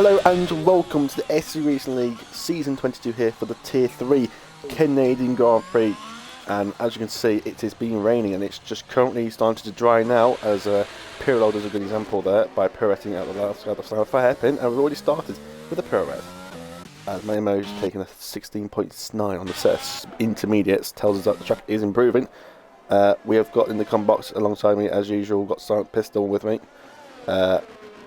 Hello and welcome to the STB Racing League Season 22 here for the Tier 3 Canadian Grand Prix. And as you can see, it has been raining and it's just currently starting to dry now, as Pirlo does a good example there by pirouetting out the last of a hairpin, and we've already started with a pirouette. As Memo's taking a 16.9 on the set intermediates, tells us that the track is improving. We have got in the com box alongside me, as usual, got Silent Pistol with me.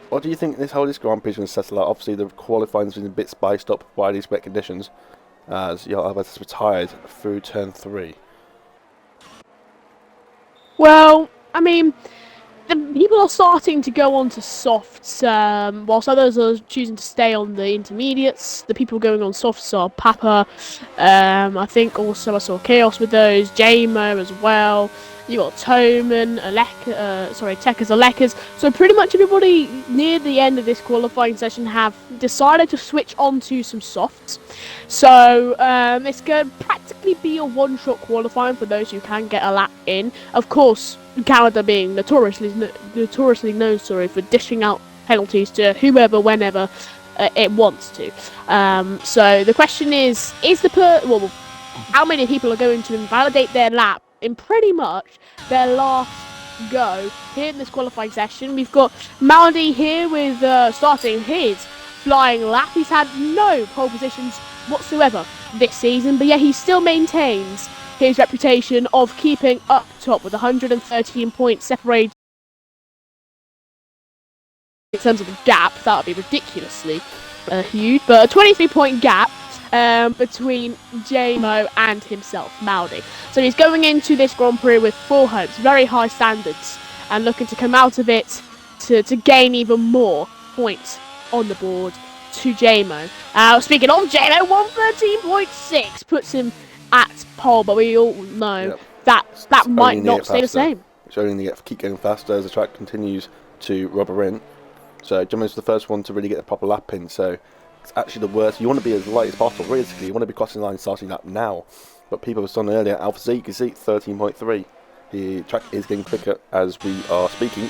What do you think how this Grand Prix is going to settle out? Obviously, the qualifying has been a bit spiced up by these wet conditions, as Albertus retired through turn 3. Well, I mean, the people are starting to go on to softs, whilst others are choosing to stay on the intermediates. The people going on softs are Papa, I think also I saw Chaos with those, JMO as well. You got Toman, Tekkas, Alekas. So pretty much everybody near the end of this qualifying session have decided to switch on to some softs. So it's going to practically be a one-shot qualifying for those who can get a lap in. Of course, Canada being notoriously known, for dishing out penalties to whoever, whenever it wants to. So the question is how many people are going to invalidate their lap in pretty much their last go here in this qualifying session? We've got Maldi here with starting his flying lap. He's had no pole positions whatsoever this season, but yet he still maintains his reputation of keeping up top with 113 points separated. In terms of the gap, that would be ridiculously huge, but a 23-point gap between JMO and himself, Maldi. So he's going into this Grand Prix with full hopes, very high standards, and looking to come out of it to gain even more points on the board to JMO. Speaking of JMO, 113.6 puts him at pole, but we all know that might not stay the same. It's only going to keep getting faster as the track continues to rubber in. So JMO's the first one to really get a proper lap in, so it's actually the worst. You want to be as light as possible, realistically. You want to be crossing the line starting lap now. But people have done earlier. Alpha Z, you can see 13.3. The track is getting quicker as we are speaking.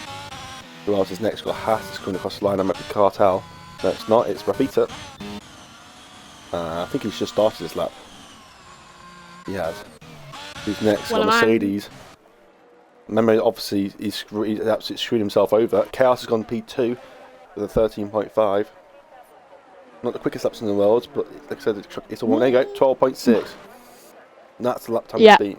Who else is next? Got Haas coming across the line. I'm at the Cartel. No, it's not. It's Rafita. I think he's just started his lap. He has. Who's next? Got Mercedes. Remember, obviously, he's absolutely screwed himself over. Chaos has gone P2 with a 13.5. Not the quickest laps in the world, but like I said, it's a one. There you go, 12.6. That's the lap time to beat.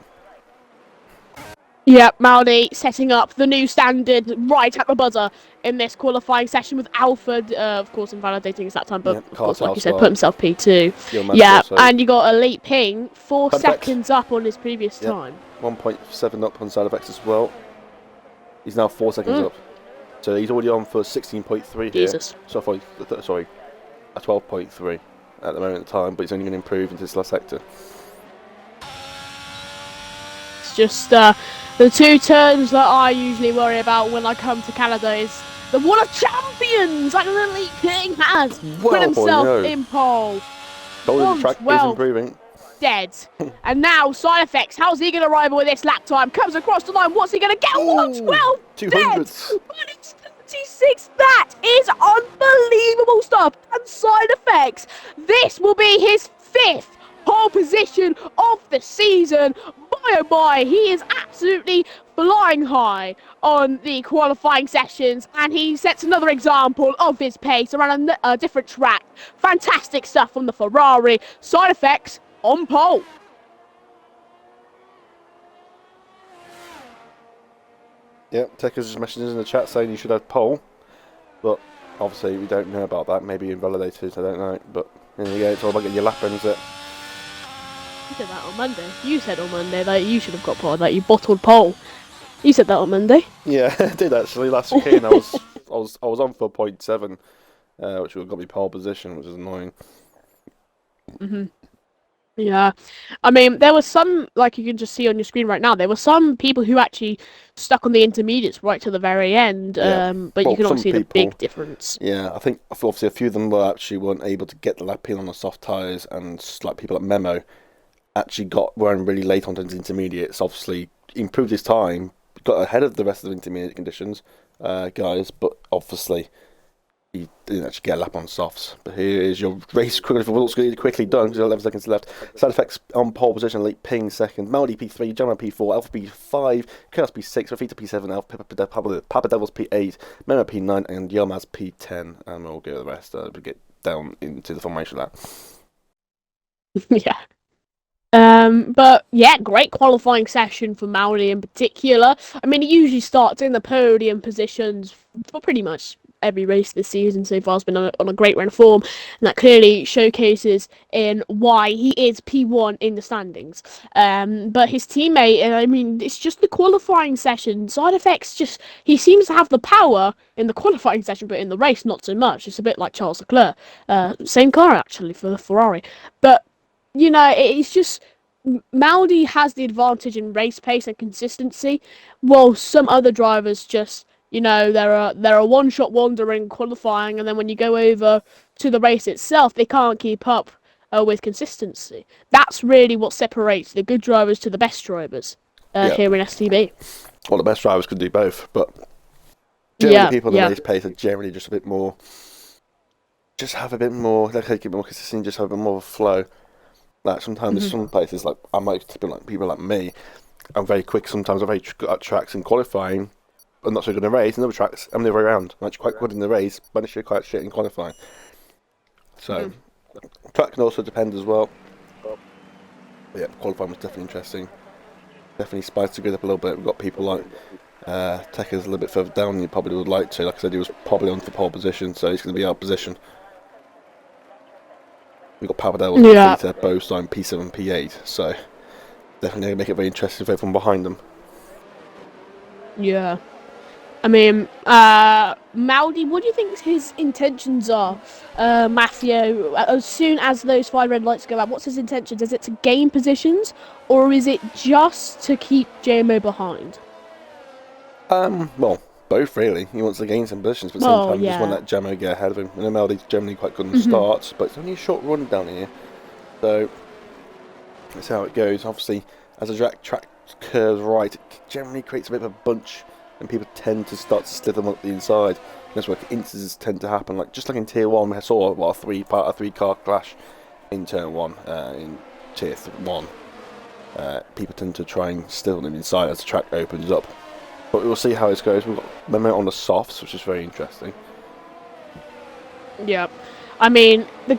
Yeah, Maldi setting up the new standard right at the buzzer in this qualifying session with Alfred, of course, invalidating his lap time, but of course, like you said, put himself P2. Yeah, and you got Elite Ping 4 seconds up on his previous time. 1.7 up on side effects as well. He's now 4 seconds up. So he's already on for 16.3 here. Sorry, a 12.3 at the moment in time, but he's only going to improve into this last sector. It's just the two terms that I usually worry about when I come to Canada is the Wall of Champions, like an Elite King has put himself in pole. The track is improving. Dead. And now, side effects. How's he going to rival with this lap time? Comes across the line. What's he going to get? 112. 200. 36. That is unbelievable stuff. And side effects. This will be his 5th pole position of the season. Boy, oh boy, he is absolutely flying high on the qualifying sessions, and he sets another example of his pace around a different track. Fantastic stuff from the Ferrari. Side effects on pole. Yep, Tekka's just messaging in the chat saying you should have pole, but obviously we don't know about that. Maybe invalidated, I don't know. But there you go, it's all about getting your lap in, is it? You said that on Monday. You said on Monday that you should have got pole, that you bottled pole. You said that on Monday. Yeah, I did actually last weekend. I was on for 0.7, which would have got me pole position, which is annoying. Yeah, I mean, there was some, like you can just see on your screen right now, there were some people who actually stuck on the intermediates right to the very end, but you can obviously see the big difference. Yeah, I think obviously a few of them weren't able to get the lap in on the soft tyres, and like people like Memo actually were really late onto the intermediates, obviously improved his time, got ahead of the rest of the intermediate conditions guys, but obviously he didn't actually get a lap on softs. But here is your race quickly done because 11 seconds left. Side effects on pole position, late ping second, Maldi P3, Gemma P4, Alpha P5, Chaos P6, Rafita P7, Papa Devils P8, Memo P9, and Yilmaz P10. And we'll go the rest. We'll get down into the formation of that. Yeah. But yeah, great qualifying session for Mauri in particular. I mean, he usually starts in the podium positions for pretty much every race this season so far. Has been on a great run of form, and that clearly showcases in why he is P1 in the standings. But his teammate, I mean, it's just the qualifying session. Side effects he seems to have the power in the qualifying session, but in the race not so much. It's a bit like Charles Leclerc. Same car actually for the Ferrari, but. You know, it's just Maldi has the advantage in race pace and consistency, while some other drivers just, they're a one-shot wonder in qualifying, and then when you go over to the race itself, they can't keep up with consistency. That's really what separates the good drivers to the best drivers here in STB. Well, the best drivers could do both, but generally people in the race pace are generally just a bit more, just have a bit more, they keep a bit more consistent, just have a bit more of a flow. Like sometimes there's some places like I might be like people like me. I'm very quick. Sometimes I'm very good at tracks in qualifying, but not so good in the race. In other tracks, I'm the other way around. I'm actually quite good in the race, but I'm actually quite shit in qualifying. So track can also depend as well. But yeah, qualifying was definitely interesting. Definitely spiced it up a little bit. We've got people like Tekker's a little bit further down than you probably would like to. Like I said, he was probably on for pole position, so he's going to be out of position. We've got Papa Devils and Peter both signed P7, P8, so definitely going to make it very interesting from behind them. Yeah. I mean, Maldi, what do you think his intentions are, Matthew? As soon as those 5 red lights go out, what's his intentions? Is it to gain positions, or is it just to keep JMO behind? Well, both really. He wants to gain some positions, but at the same time, he just want that JMO get ahead of him. I know Maldi's generally quite good in starts, but it's only a short run down here, so that's how it goes. Obviously, as the track curves right, it generally creates a bit of a bunch, and people tend to start to slither them up the inside. And that's where instances tend to happen. Like just like in Tier 1, we saw a three-car clash in Turn 1 in Tier 1. People tend to try and still them inside as the track opens up. But we'll see how this goes. We've got Memo on the softs, which is very interesting. Yeah, I mean the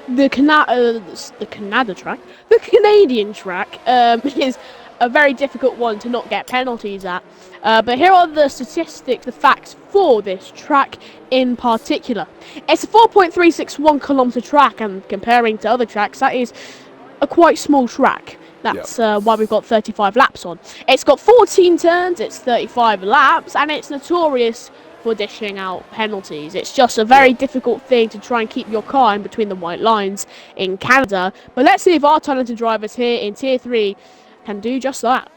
Canadian track is a very difficult one to not get penalties at. But here are the statistics, the facts for this track in particular. It's a 4.361 kilometre track, and comparing to other tracks, that is a quite small track. That's why we've got 35 laps on. It's got 14 turns, it's 35 laps, and it's notorious for dishing out penalties. It's just a very difficult thing to try and keep your car in between the white lines in Canada. But let's see if our talented drivers here in Tier 3 can do just that.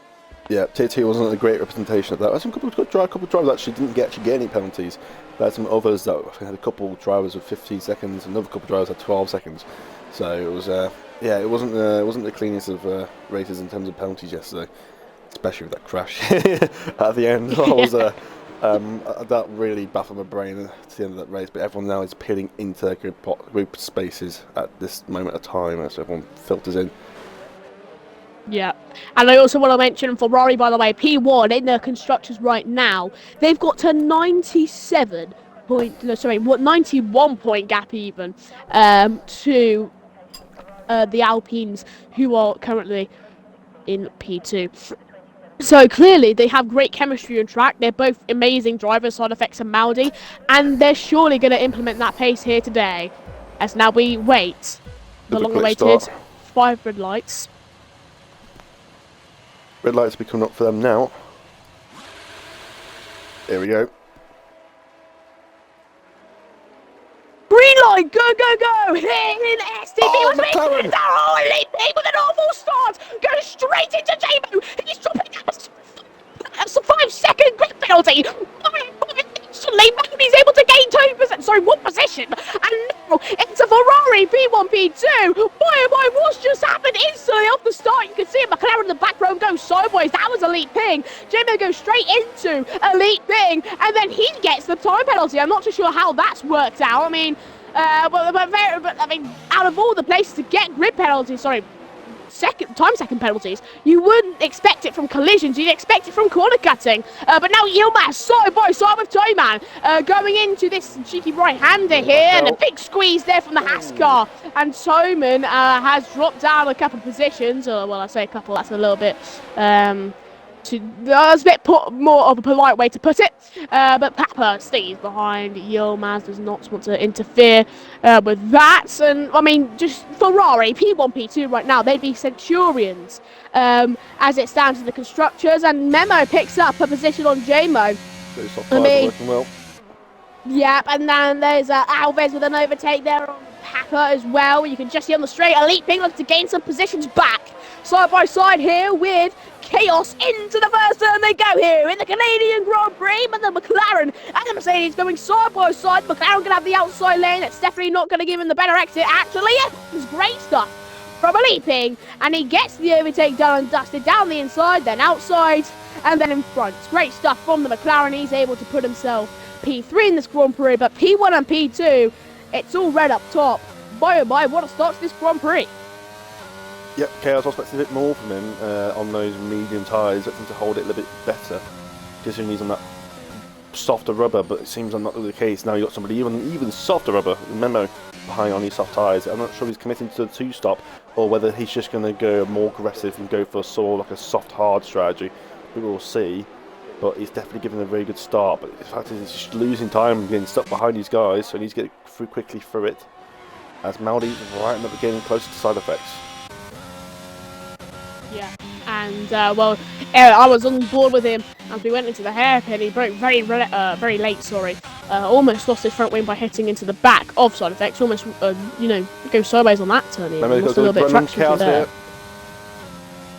Yeah, Tier 2 wasn't a great representation of that. There's a couple of drivers actually didn't get any penalties. There had some others that had a couple of drivers with 15 seconds, another couple of drivers had 12 seconds. So it was, it wasn't the cleanest of races in terms of penalties yesterday, especially with that crash at the end. That really baffled my brain at the end of that race. But everyone now is peeling into their group spaces at this moment of time, so everyone filters in. Yeah, and I also want to mention Ferrari, by the way, P1 in their constructors right now, they've got to 91 point gap even to the Alpines, who are currently in P2. So clearly they have great chemistry on track. They're both amazing drivers, Side Effects and Maldi, and they're surely going to implement that pace here today. As now we wait the long-awaited 5 red lights. Red lights will be coming up for them now. Here we go. Green light, go, go, go! Here in STB Oh, was making a holy pig with an awful start! Goes straight into Jabo! He's dropping up a 5-second grip penalty! Instantly, he's able to gain 2%. one position. And now it's a Ferrari P1, P2. Boy, oh boy, what's just happened instantly off the start? You can see a McLaren in the back row go sideways. That was Elite Ping. Jimmy goes straight into Elite Ping, and then he gets the time penalty. I'm not too sure how that's worked out. I mean, out of all the places to get grid penalties, second penalties, you wouldn't expect it from collisions, you'd expect it from corner cutting. But now Yilmaz side by side with Toyman, going into this cheeky right-hander here, and a big squeeze there from the Haas car. And Toyman has dropped down a couple positions, well, I say a couple, that's a little bit, that's a bit more of a polite way to put it, but Papa stays behind. Yilmaz does not want to interfere with that, and I mean, just Ferrari P1, P2 right now, they'd be Centurions as it stands in the constructors, and Memo picks up a position on JMO. Working well. Yep, and then there's Alves with an overtake there on Papa as well. You can just see on the straight, Elite Ping looks to gain some positions back. Side by side here with Chaos into the first turn they go here in the Canadian Grand Prix, but the McLaren and the Mercedes going side by side. McLaren gonna have the outside lane. It's definitely not gonna give him the better exit. Actually, yeah, it's great stuff from Elite Ping, and he gets the overtake done and dusted down the inside, then outside, and then in front. It's great stuff from the McLaren. He's able to put himself P3 in this Grand Prix, but P1 and P2, it's all red up top. Boy oh boy, what a start to this Grand Prix. Yep, Chaos was expecting a bit more from him on those medium tyres, expecting to hold it a little bit better, considering he's on that softer rubber, but it seems not the case. Now you've got somebody even softer rubber, Memo, behind on these soft tyres. I'm not sure if he's committing to the two-stop, or whether he's just going to go more aggressive and go for sort of like a soft, hard strategy. We will see, but he's definitely given a very good start, but the fact is he's just losing time and getting stuck behind these guys, so he needs to get quickly through it, as Maldi's right up getting closer to side effects. Yeah, and I was on board with him as we went into the hairpin. He broke very late. Almost lost his front wing by hitting into the back of side effects. Almost, go sideways on that turn. He lost a little bit of traction there.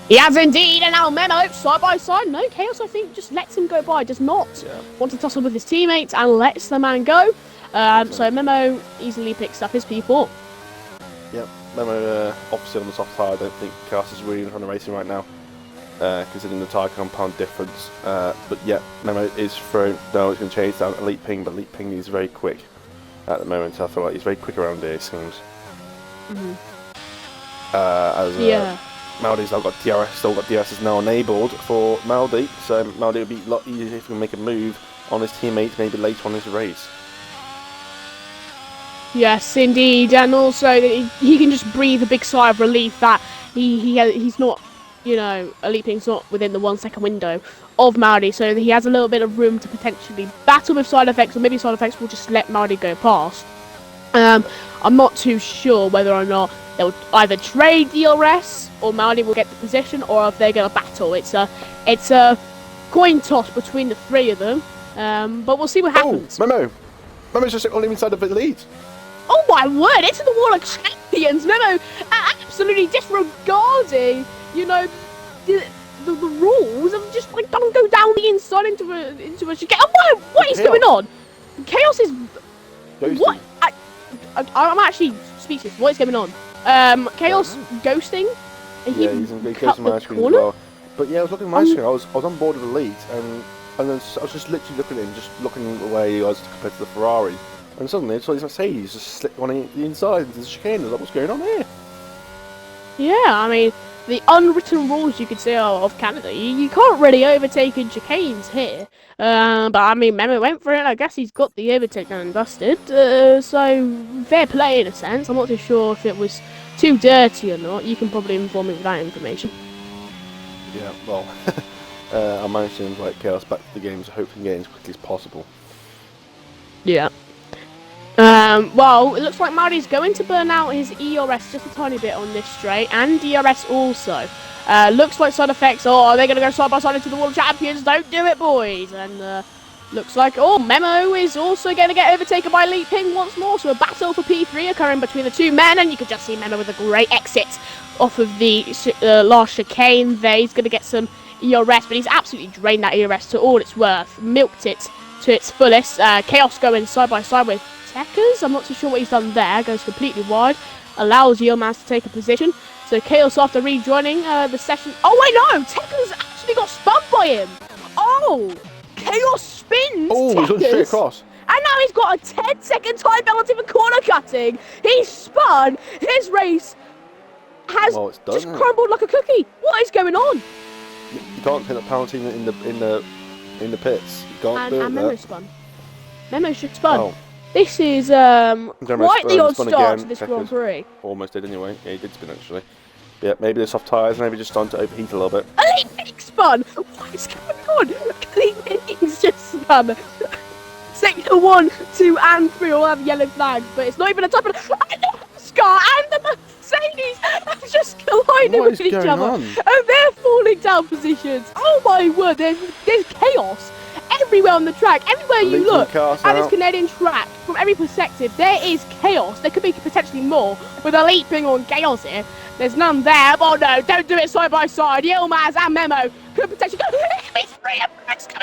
He has indeed, and now Memo side by side. No, Chaos, I think, just lets him go by. Does not want to tussle with his teammates and lets the man go. So Memo easily picks up his P4. Yep. Memo obviously on the soft tyre. I don't think Chaos is really trying to race him right now, considering the tyre compound difference. But yeah, Memo is thrown. No, it's going to chase down Elite Ping, but Elite Ping is very quick at the moment. So I feel like he's very quick around here, it seems. Maldi's now got DRS, DRS is now enabled for Maldi, so Maldi would be a lot easier if he can make a move on his teammates maybe later on in his race. Yes, indeed, and also he can just breathe a big sigh of relief that he's not, Elite Ping's not within the 1 second window of Maldi, so he has a little bit of room to potentially battle with side effects, or maybe side effects will just let Maldi go past. I'm not too sure whether or not they'll either trade DRS or Maldi will get the position, or if they're going to battle. It's a coin toss between the three of them, but we'll see what happens. Memo's just on the inside of the lead. Oh my word, into the wall of champions. Memo absolutely disregarding, the rules of just don't go down the inside into a chicane. Oh, what is going on? Chaos is ghosting. What? I'm actually speechless. What is going on? Chaos ghosting. Yeah, he's ghosting my screen as well. But yeah, I was looking at my screen. I was on board with the lead, and then I was just literally looking at him, just looking where he was compared to the Ferrari. And suddenly I saw his Mercedes just slipped on the inside into the chicane. I was like, what's going on here? Yeah, I mean, the unwritten rules, you could say, of Canada. You can't really overtake in chicanes here. But I mean, Memo went for it. I guess he's got the overtake done and dusted. So, fair play in a sense. I'm not too sure if it was too dirty or not. You can probably inform me with that information. Yeah, well, I managed to invite Chaos back to the game, so hopefully get in as quickly as possible. Yeah. Well, it looks like Maldi's going to burn out his ERS just a tiny bit on this straight, and DRS also. Looks like side effects, are they going to go side by side into the World Champions? Don't do it, boys. And looks like, Memo is also going to get overtaken by Elite Ping once more, so a battle for P3 occurring between the two men, and you can just see Memo with a great exit off of the last chicane there. He's going to get some ERS, but he's absolutely drained that ERS to all it's worth, milked it to its fullest. Chaos going side by side with Tekers. I'm not too sure what he's done there. Goes completely wide. Allows Yilmaz to take a position. So Chaos after rejoining the session. Oh, wait, no! Tekers actually got spun by him. Oh! Chaos spins Oh, he's gone straight Tekers. across. And now he's got a 10-second time penalty for corner cutting. He's spun. His race has just crumbled like a cookie. What is going on? You can't take that penalty in the pits. You can't do it. Memo spun. Memo should spun. Oh. This is quite the odd start to this Grand Prix. Almost did anyway. Yeah, he did spin actually. Yeah, maybe the soft tyres, maybe just starting to overheat a little bit. Elite Pig spun! What is going on? Elite Pig's just spun. Sector 1, 2 and 3 all have yellow flags, but it's not even a top of and the Oscar and the Mercedes have just collided with each other. And they're falling down positions. Oh my word, there's chaos everywhere on the track, everywhere you look at this Canadian track, from every perspective, there is chaos. There could be potentially more with Elite Ping on chaos here. There's none there. Oh no, don't do it side by side. Yilmaz and Memo could potentially go.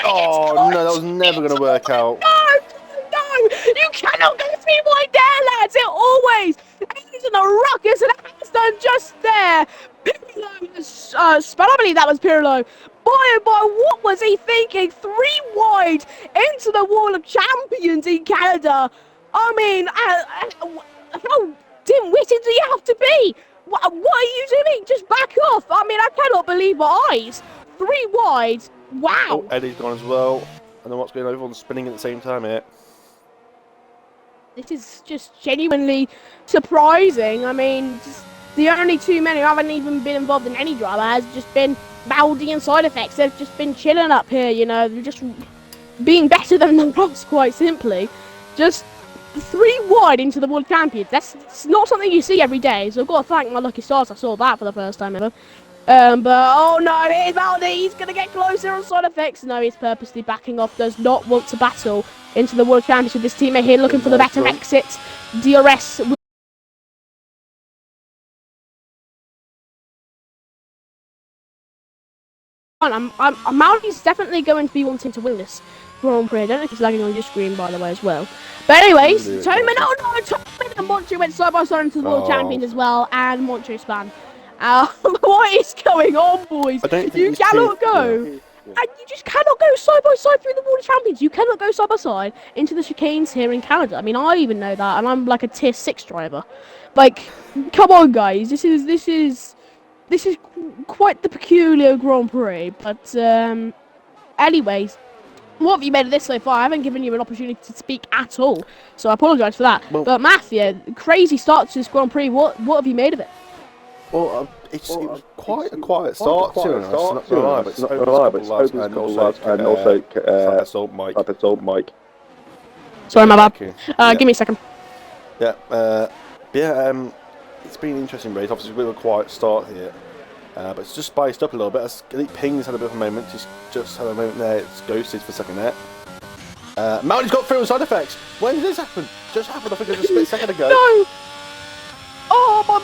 Oh no, that was never going to work out. No, you cannot go 3 wide there, lads. It always ends in a ruckus, and it has done just there. Pirlo has spun. I believe that was Pirlo. By what was he thinking? 3 wide into the wall of champions in Canada. I mean, how dim-witted do you have to be? What are you doing? Just back off. I mean, I cannot believe my eyes. 3 wide. Wow. Oh, Eddie's gone as well. And then what's going on? Everyone's spinning at the same time here. This is just genuinely surprising. I mean, the only 2 men who haven't even been involved in any drama has just been Maldi and Side Effects. They've just been chilling up here, you know. They're just being better than the pros, quite simply. Just 3 wide into the World Champions. That's not something you see every day. So I've got to thank my lucky stars I saw that for the first time ever. But oh no, here's Maldi. He's going to get closer on Side Effects. No, he's purposely backing off. Does not want to battle into the World Championship. This teammate here looking for the better exit. DRS. Maldi's definitely going to be wanting to win this Grand Prix. I don't know if he's lagging on your screen, by the way, as well. But anyways, Toman, oh no, Toman and Moncho went side by side into the World Champions as well, and Moncho span. What is going on, boys? You cannot go. And you just cannot go side by side through the World Champions. You cannot go side by side into the chicanes here in Canada. I mean, I even know that, and I'm like a tier 6 driver. Like, come on, guys. This is quite the peculiar Grand Prix. But anyways, what have you made of this so far? I haven't given you an opportunity to speak at all, so I apologise for that. Well, but Matthew, crazy start to this Grand Prix. What have you made of it? Well, it was quite a quiet start to it. It's not reliable. And also, Mike. Sorry, my bad. Give me a second. Yeah, it's been an interesting race. Obviously, a bit of a quiet start here, but it's just spiced up a little bit. Elite Ping's had a bit of a moment. Just had a moment there. It's ghosted for a second there. Maldi's got through Side Effects. When did this happen? Just happened. I think it was a split second ago. No. Oh, my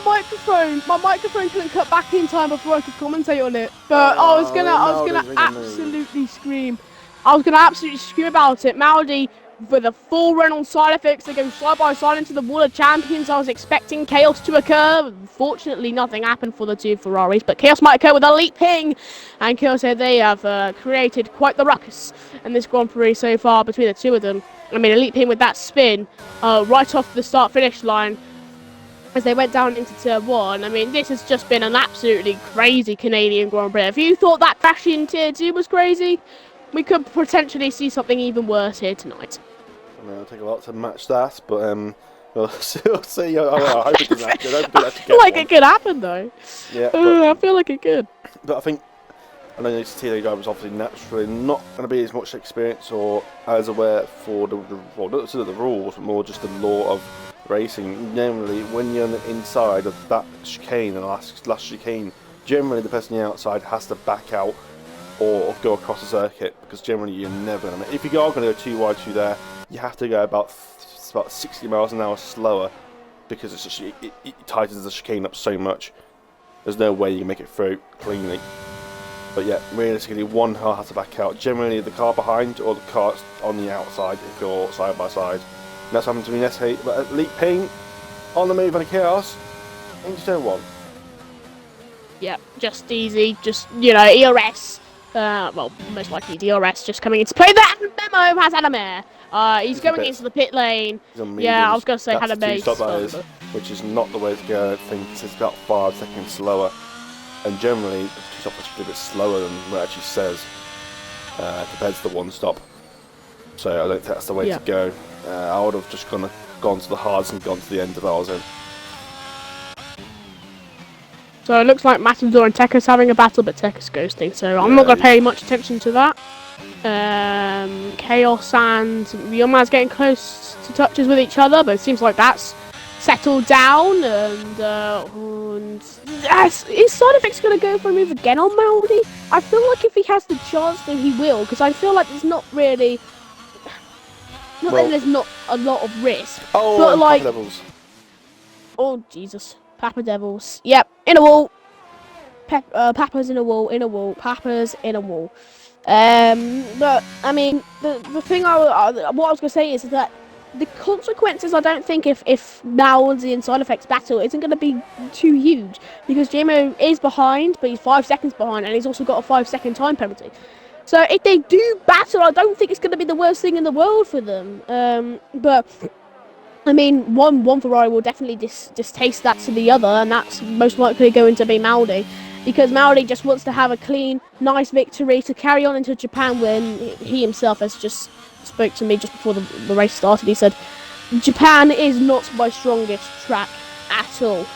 microphone couldn't cut back in time before I could commentate on it. But I was gonna absolutely scream. I was gonna absolutely scream about it. Maldi with a full run on Side Effects. They go side by side into the World Champions. I was expecting chaos to occur. Unfortunately, nothing happened for the 2 Ferraris, but chaos might occur with Elite Ping. And chaos here, they have created quite the ruckus in this Grand Prix so far between the 2 of them. I mean, Elite Ping with that spin right off the start-finish line, as they went down into Tier 1. I mean, this has just been an absolutely crazy Canadian Grand Prix. If you thought that crash in Tier 2 was crazy, we could potentially see something even worse here tonight. I mean, it'll take a lot to match that, but we'll see. I hope it doesn't happen. I feel like it could happen, though. Yeah. I feel like it could. But I think, I know this Tier guy was obviously naturally not going to be as much experience or as aware for the rules, but more just the law of racing. Generally, when you're on the inside of that chicane, the last chicane, generally the person on the outside has to back out or go across the circuit, because generally you're never going to. If you are going to go too wide through there, you have to go about 60 miles an hour slower, because it's just, it tightens the chicane up so much. There's no way you can make it through cleanly. But yeah, realistically, one car has to back out. Generally, the car behind or the car on the outside, if you're side by side. that's happened to me in S8, but Elite Ping on the move on a Chaos into turn 1. Yep, just easy, just, ERS. Well, most likely DRS just coming into play there, and Memo has Adamir. He's going into the pit lane. He's on Yeah, I mediums. was going to say That's the Hadamir. two-stop that is, which is not the way to go. I think it's about 5 seconds slower. And generally, the two-stop is a bit slower than what it actually says compared to the one-stop. So I don't think that's the way to go. I would have just gone to the hards and gone to the end if I was in. So it looks like Matador and Tekka's having a battle, but Tekka's ghosting, so I'm not going to pay much attention to that. Chaos and Yilmaz getting close to touches with each other, but it seems like that's settled down, and is Side Effects going to go for a move again on Maldi? I feel like if he has the chance, then he will, because I feel like there's not really... Not that there's not a lot of risk, but like... Papa Devils. Oh, Jesus. Papa Devils. Yep, in a wall. Papa's in a wall, Papa's in a wall. But, I mean, the thing what I was going to say is that the consequences, I don't think, if Maldi and Side Effects battle, isn't going to be too huge. Because JMO is behind, but he's 5 seconds behind, and he's also got a 5-second time penalty. So if they do battle, I don't think it's going to be the worst thing in the world for them. But... I mean, one Ferrari will definitely distaste that to the other, and that's most likely going to be Maldi. Because Maldi just wants to have a clean, nice victory to carry on into Japan, when he himself has just spoke to me just before the race started. He said, Japan is not my strongest track at all.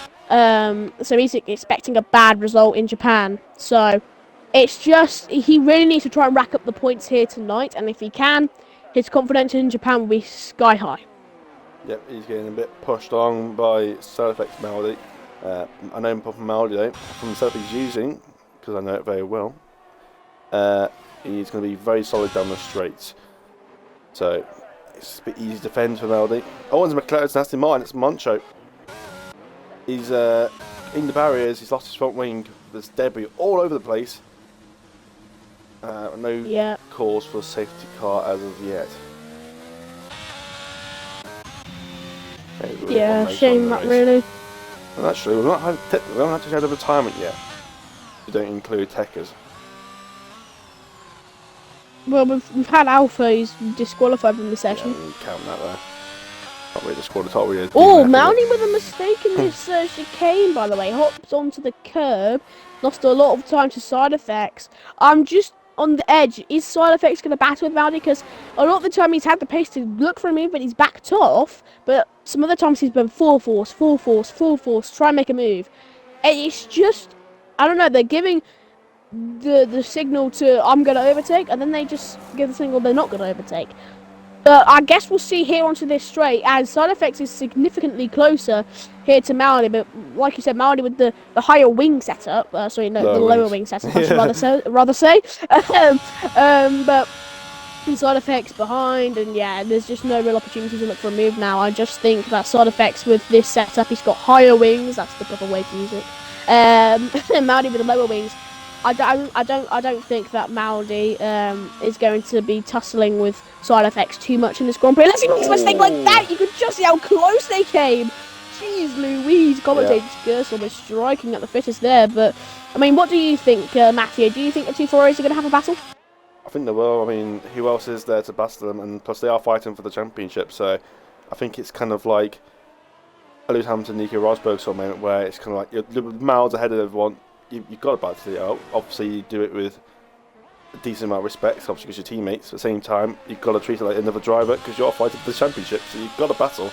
So he's expecting a bad result in Japan. So it's just, he really needs to try and rack up the points here tonight, and if he can, his confidence in Japan will be sky high. Yep, he's getting a bit pushed along by Side Effects Maldi. I know him from Maldi though, from the setup he's using, because I know it very well. He's going to be very solid down the straights. So, it's a bit easy to defend for Maldi. Oh, and McLaren's Aston Martin, it's Moncho. He's in the barriers, he's lost his front wing, there's debris all over the place. No cause for a safety car as of yet. Yeah, shame that really. And actually, we haven't actually had a retirement yet. We don't include Tekka's. Well, we've had Alpha, he's disqualified from the session. Yeah, we count that there. Not really disqualified, really. Oh, Mounty with a mistake in this chicane, by the way. Hops onto the curb, lost a lot of time to Side Effects. I'm just on the edge. Is Side Effects going to battle with Mounty? Because a lot of the time he's had the pace to look for a move, but he's backed off. But some other times he's been full force, try and make a move. And it's just, I don't know, they're giving the signal to I'm going to overtake, and then they just give the signal they're not going to overtake. I guess we'll see here onto this straight, as Side Effects is significantly closer here to Maldi, but like you said, Maldi with the higher wing setup, the lower wing setup, I should rather say. But Side Effects behind, and yeah, there's just no real opportunity to look for a move now. I just think that Side Effects with this setup, he's got higher wings, that's the proper way to use it. Maldi with the lower wings. I don't think that Maldi is going to be tussling with Side Effects too much in this Grand Prix. Unless he makes a mistake like that, you could just see how close they came. Jeez Louise, commentator Gerst almost striking at the fittest there. But, I mean, what do you think, Matthew? Do you think the two Ferraris are going to have a battle? I think they will. I mean, who else is there to battle them? And plus, they are fighting for the championship, so I think it's kind of like a Lewis Hamilton, Nico Rosberg sort of moment where it's kind of like you're miles ahead of everyone. You've got to battle it out. Obviously, you do it with a decent amount of respect, obviously, because you're teammates. At the same time, you've got to treat it like another driver because you're fighting for the championship, so you've got to battle.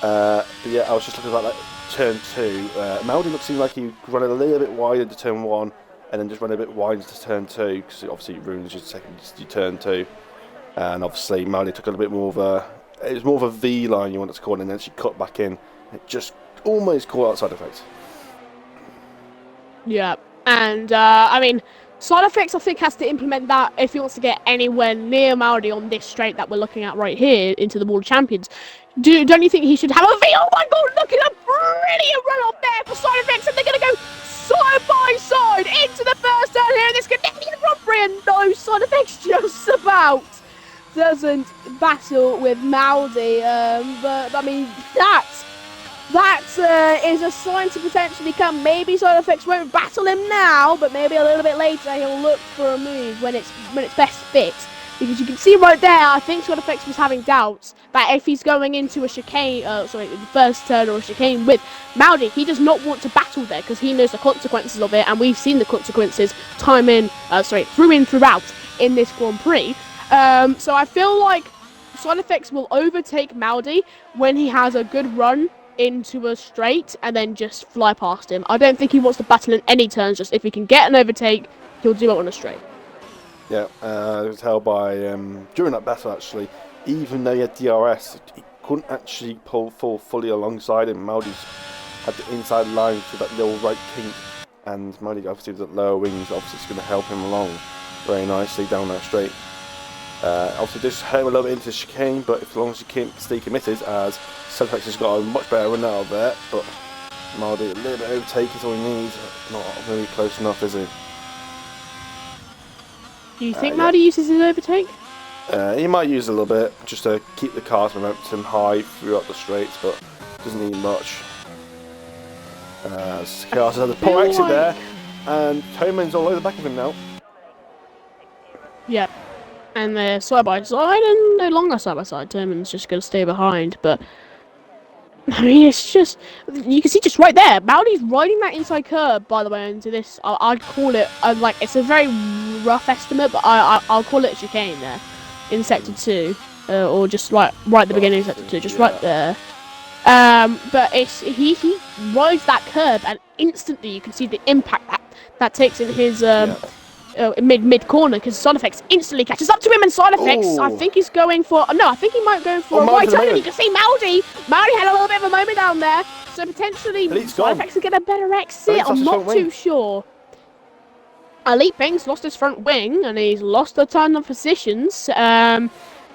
But yeah, I was just looking at that turn 2. Maldi seemed like he ran a little bit wide into turn 1 and then just ran a bit wide into turn 2 because it obviously ruins your turn 2. And obviously, Maldi took a little bit more of a... It was more of a V line you wanted to call it, and then she cut back in. It just almost caught out Side Effects. Yeah, and I mean, Side Effects I think has to implement that if he wants to get anywhere near Maldi on this straight that we're looking at right here into the World Champions. Don't you think he should have a V? Oh my god, look at a brilliant run up there for Side Effects, and they're going to go side by side into the first turn here in this Canadian Grand Prix, and no, Side Effects just about doesn't battle with Maldi, but I mean that is a sign to potentially come. Maybe Side Effects won't battle him now, but maybe a little bit later he'll look for a move when it's best fit. Because you can see right there, I think Side Effects was having doubts that if he's going into a chicane, the first turn or a chicane with Maldi, he does not want to battle there because he knows the consequences of it, and we've seen the consequences throughout in this Grand Prix. So I feel like Side Effects will overtake Maldi when he has a good run into a straight and then just fly past him. I don't think he wants to battle in any turns. Just if he can get an overtake, he'll do it on a straight. Yeah, it was held by during that battle actually. Even though he had DRS, he couldn't actually pull fully alongside him. Maldi's had the inside line to that little right kink, and Maldi obviously with the lower wings, obviously it's going to help him along very nicely down that straight. Obviously just hurt him a little bit into the chicane, but as long as he can't stay committed, as Celtex has got a much better run out of there, but Maldi a little bit overtake is all he needs. Not really close enough, is he? Do you think Maldi uses his overtake? He might use a little bit just to keep the car's momentum high throughout the straights, but doesn't need much. Chaos has had a poor exit there, and Toman's all over the back of him now. Yep. And they're side by side, and no longer side by side. Toman's just going to stay behind, but I mean, it's just, you can see just right there, Maldi's riding that inside curb, by the way, into this, I'd call it, it's a very rough estimate, but I'll call it a chicane there, in Sector 2, or just right at the beginning of Sector 2, just right there. But he rides that curb, and instantly you can see the impact that takes in his, mid corner, because Side Effects instantly catches up to him, and Side Effects, I think he's going for, I think he might go for a right turn, and you can see Maldi had a little bit of a moment down there, so potentially Side Effects will get a better exit. I'm not too sure. Elite Pink's lost his front wing, and he's lost a ton of positions.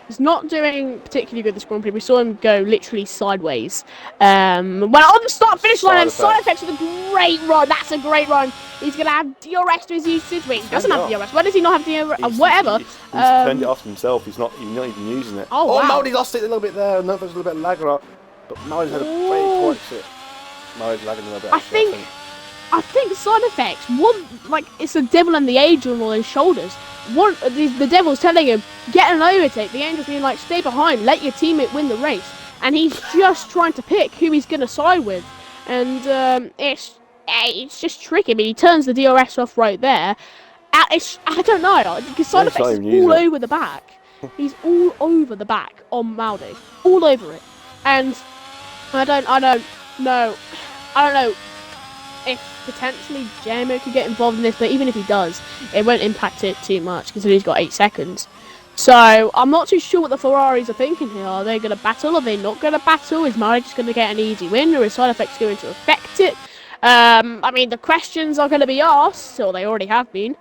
He's not doing particularly good this Grand Prix. We saw him go literally sideways. On the start-finish line, and Side Effects with a great run. That's a great run. He's going to have DRS to his usage. Wait, he doesn't have DRS. Why does he not have DRS? Whatever. He's turned it off himself. He's not even using it. Oh, wow. Maldi lost it a little bit there. I don't know if there's a little bit of lag or not, but Maldi's had a very poor exit. Maldi's lagging a little bit. I think Side Effects, it's the devil and the angel on all his shoulders. The devil's telling him, get an overtake. The angel's being like, stay behind, let your teammate win the race. And he's just trying to pick who he's going to side with. And it's just tricky. I mean, he turns the DRS off right there. I don't know, because Side Effects is all over the back. He's all over the back on Maldi. All over it. And I don't know if potentially JMO could get involved in this, but even if he does, it won't impact it too much, considering he's got 8 seconds. So, I'm not too sure what the Ferraris are thinking here. Are they going to battle? Are they not going to battle? Is Maldi just going to get an easy win, or is Side Effects going to affect it? I mean, the questions are going to be asked, or they already have been.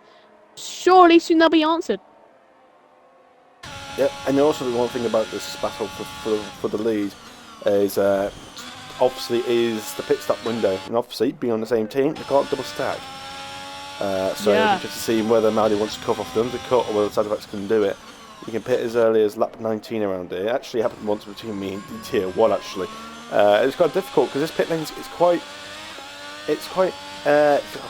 Surely soon they'll be answered. Yeah, and also the one thing about this battle for the lead is obviously is the pit stop window, and obviously being on the same team, they can't double stack. Just to see whether Maldi wants to cut off the undercut or whether Side Effects can do it. You can pit as early as lap 19 around here. It actually happened once between me and Tier 1 actually. It's quite difficult because this pit lane is quite I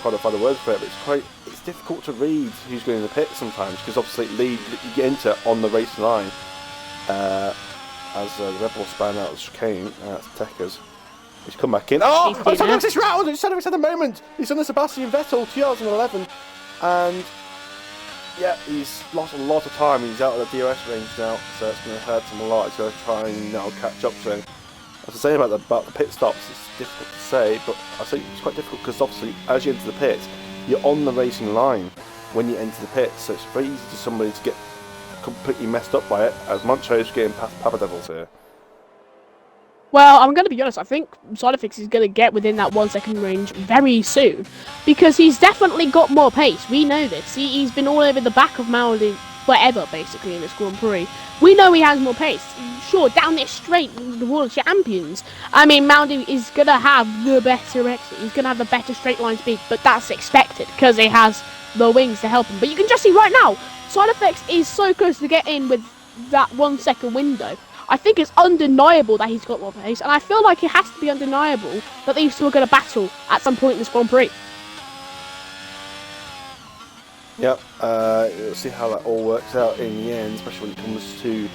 can't find the words for it, but it's difficult to read who's going in the pit sometimes, because obviously you get into on the race line as the Red Bull span out of the chicane. That's Tekker's. He's come back in. Oh! Side Effects is round! Side Effects had a moment! He's on the Sebastian Vettel 2011, and yeah, he's lost a lot of time. He's out of the DRS range now, so it's going to hurt him a lot. He's going to try and now catch up to him. As I say about the pit stops, it's difficult to say, but I think it's quite difficult because obviously as you enter the pit, you're on the racing line when you enter the pit, so it's very easy for somebody to get completely messed up by it, as Moncho's getting past Papa Devils here. Well, I'm going to be honest, I think Side Effects is going to get within that 1 second range very soon, because he's definitely got more pace. We know this. He's been all over the back of Maldi forever, basically, in this Grand Prix. We know he has more pace. Sure, down this straight, the World Champions. I mean, Maldi is going to have the better exit. He's going to have the better straight line speed, but that's expected, because he has the wings to help him. But you can just see right now, Side Effects is so close to get in with that 1 second window. I think it's undeniable that he's got more pace, and I feel like it has to be undeniable that these two are going to battle at some point in this Grand Prix. Yep, we'll see how that all works out in the end, especially when it comes to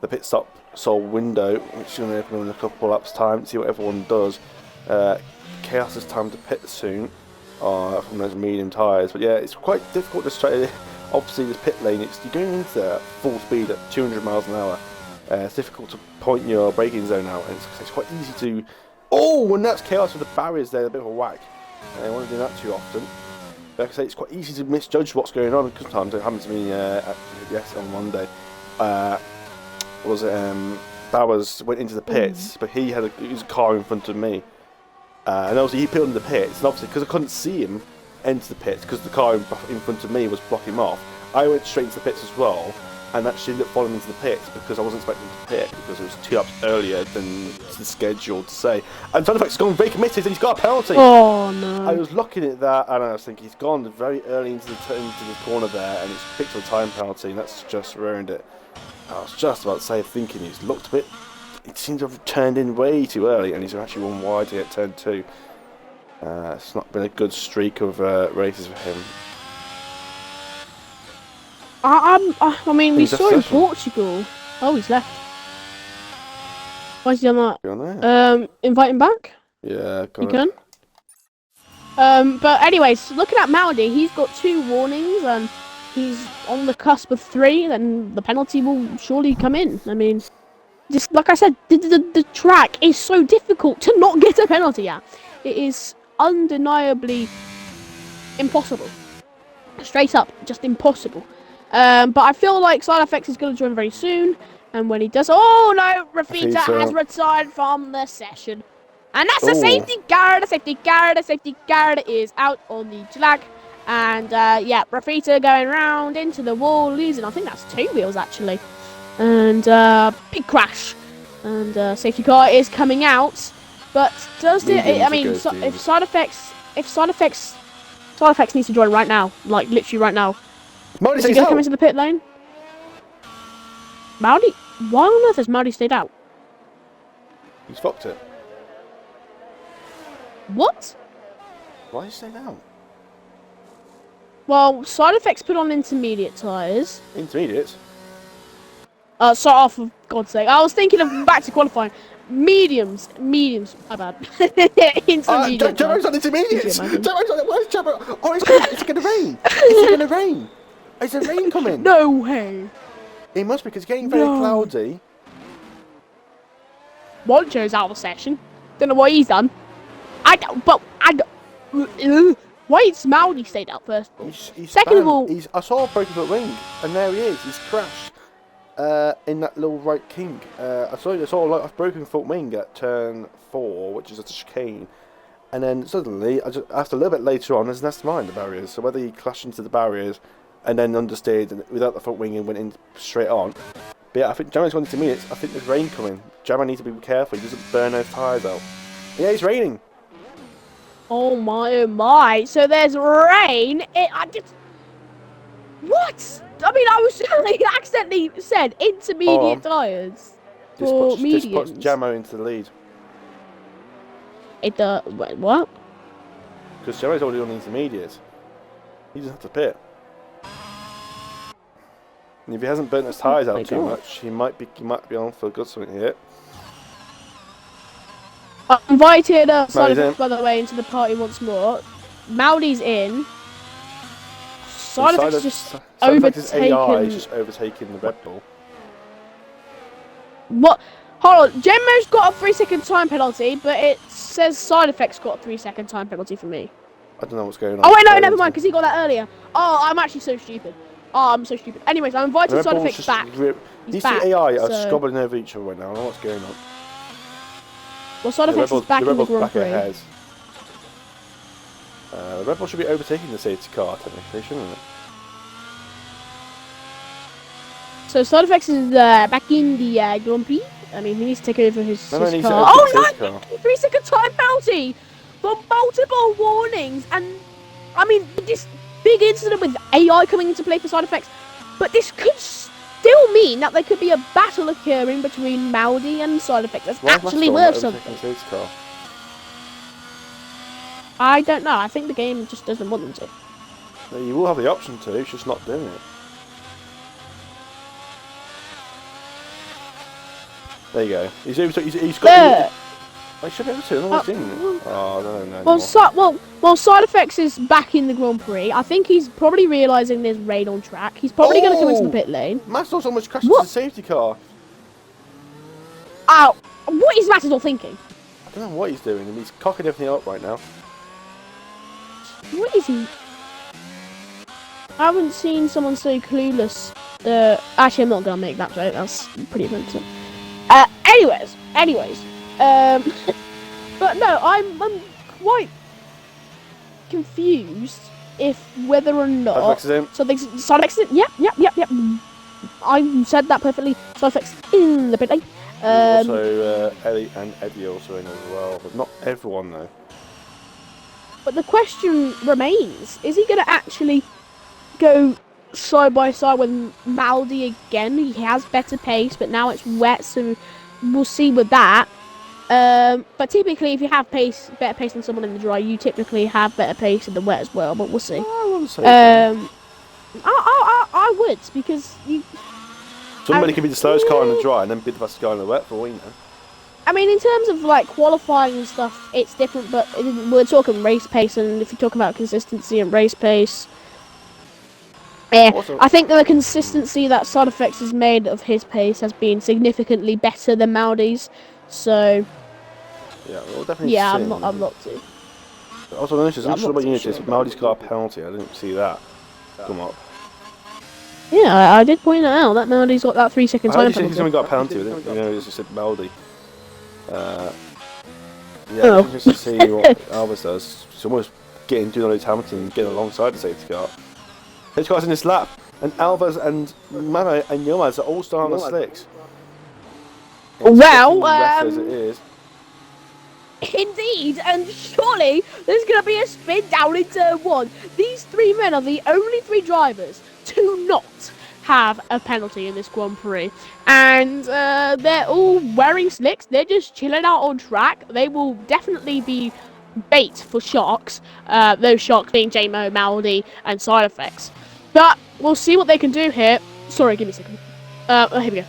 the pit stop sole window, which is going to open in a couple of laps' time, see what everyone does. Chaos has time to pit soon from those medium tyres, but yeah, it's quite difficult to straight. Obviously, this pit lane, you're going into full speed at 200 miles an hour. It's difficult to point your braking zone out, and it's quite easy to. Oh, and that's Chaos with the barriers there, a bit of a whack. I don't want to do that too often. Like I say, it's quite easy to misjudge what's going on. Because sometimes it happened to me on Monday. Bowers went into the pits, but he had a car in front of me, and obviously he peeled into the pits. And obviously, because I couldn't see him enter the pits, because the car in front of me was blocking him off, I went straight into the pits as well. And actually ended up following into the pits because I wasn't expecting to pit because it was 2 laps earlier than the schedule to say. And Thunderfax has gone very committed and he's got a penalty. Oh no! I was looking at that and I was thinking he's gone very early into the corner there and it's picked up a time penalty and that's just ruined it. I was just about to say, thinking he's looked a bit. It seems to have turned in way too early and he's actually one wide to get turn 2. It's not been a good streak of races for him. I mean, we saw in Portugal. Oh, he's left. Why is he on that? On there? Invite him back. Yeah, you can. But anyways, looking at Maldi, he's got 2 warnings and he's on the cusp of 3. Then the penalty will surely come in. I mean, just like I said, the track is so difficult to not get a penalty at. It is undeniably impossible. Straight up, just impossible. But I feel like Side Effects is going to join very soon, and when he does, oh no, Rafita has retired from the session, and that's a safety guard. A safety guard is out on the track, and yeah, Rafita going round into the wall, losing. I think that's 2 wheels actually, and big crash, and safety car is coming out. But does it? I mean, if Side Effects needs to join right now, like literally right now. Is he going to come into the pit lane? Maudi? Why on earth has Maudi stayed out? He's fucked it. What? Why is he staying out? Well, Side Effects put on intermediate tyres. Intermediate? Sorry, for God's sake. I was thinking of back to qualifying. Mediums, my bad. Intermediate. Jamo's on intermediates! Jamo's on it, where's Jamo? Oh, it's going to rain! It's going to rain! Is there rain coming? No way! It must be because it's getting very cloudy. Moncho's out of the session. Don't know what he's done. Why has Maudi stayed out first of all? Second of all... I saw a broken foot wing, and there he is. He's crashed in that little right kink. I saw a broken foot wing at turn 4, which is a chicane. And then suddenly, after a little bit later on, there's an S9 the barriers. So whether he clashed into the barriers and then understeered without the front wing and went in straight on. But yeah, I think Jammer's gone into minutes. I think there's rain coming. Jammer needs to be careful. He doesn't burn those tyres out. Yeah, it's raining. Oh my. So there's rain. What? I mean, I was accidentally said intermediate tyres for mediums. Just puts Jammer into the lead. What? Because Jammer's already on intermediate. He doesn't have to pit. And if he hasn't burnt his tyres out too much, he might be on for a good something here. I invited Side Effects, by the way, into the party once more. Maudi's in. Side Effects is just overtaken. AI is just overtaking the Red Bull. What? Hold on. Gemmo's got a 3-second time penalty, but it says Side Effects got a 3-second time penalty for me. I don't know what's going on. Oh wait, no, never mind, because he got that earlier. Oh, I'm actually so stupid. Oh, I'm so stupid. Anyways, I'm inviting Side Effects back. These two AI are squabbling over each other right now. I don't know what's going on. Well, Side Effects is back in the Grand Prix. The Red Bull should be overtaking the safety car, technically, shouldn't it? So Side Effects is back in the Grand Prix. I mean, he needs to take over his car. Oh no! 3-second time penalty for multiple warnings, and I mean this big incident with AI coming into play for Side Effects, but this could still mean that there could be a battle occurring between Maldi and side effects. That's actually worth something. I don't know. I think the game just doesn't want them to. No, you will have the option to, it's just not doing it. There you go. He's got. I should be able to. No, Well, side effects is back in the Grand Prix. I think he's probably realising there's rain on track. He's probably going to come into the pit lane. Matt's almost crashed into the safety car. Ow! What is Matador thinking? I don't know what he's doing, and he's cocking everything up right now. What is he? I haven't seen someone so clueless. Actually, I'm not going to make that joke. That's pretty offensive. Anyways. But no, I'm quite confused if whether or not side accident. Yep. I said that perfectly. Side effects in the pit lane. Also, Ellie and Eddie also in as well, but not everyone though. But the question remains: is he going to actually go side by side with Maldi again? He has better pace, but now it's wet, so we'll see with that. But typically, if you have better pace than someone in the dry, you typically have better pace in the wet as well. But we'll see. I wouldn't say so. I would, because somebody can be the slowest car in the dry and then be the fastest guy in the wet, for all you know. I mean, in terms of like qualifying and stuff, it's different. But we're talking race pace, and if you talk about consistency and race pace, I think the consistency that Side Effects has made of his pace has been significantly better than Maldi's. So yeah, we'll definitely. Yeah, I'm not too. Also, I'm not sure about Unity. Maldi's got a penalty. I didn't see that come up. Yeah, I did point that out. That Maldi's got that 3 second time penalty. He's only got a penalty. I didn't know it just said Maldi. Just to see what Alves does. It's almost doing Lewis Hamilton and getting alongside the safety car. Safety car's in this lap, and Alves and Mano and Yilmaz are all still on the slicks. Well, as it is. Indeed, and surely there's going to be a spin down in turn 1. These 3 men are the only 3 drivers to not have a penalty in this Grand Prix, and they're all wearing slicks. They're just chilling out on track. They will definitely be bait for sharks, those sharks being JMO, Maldi and Side Effects. But we'll see what they can do here. Sorry, give me a second. Here we go.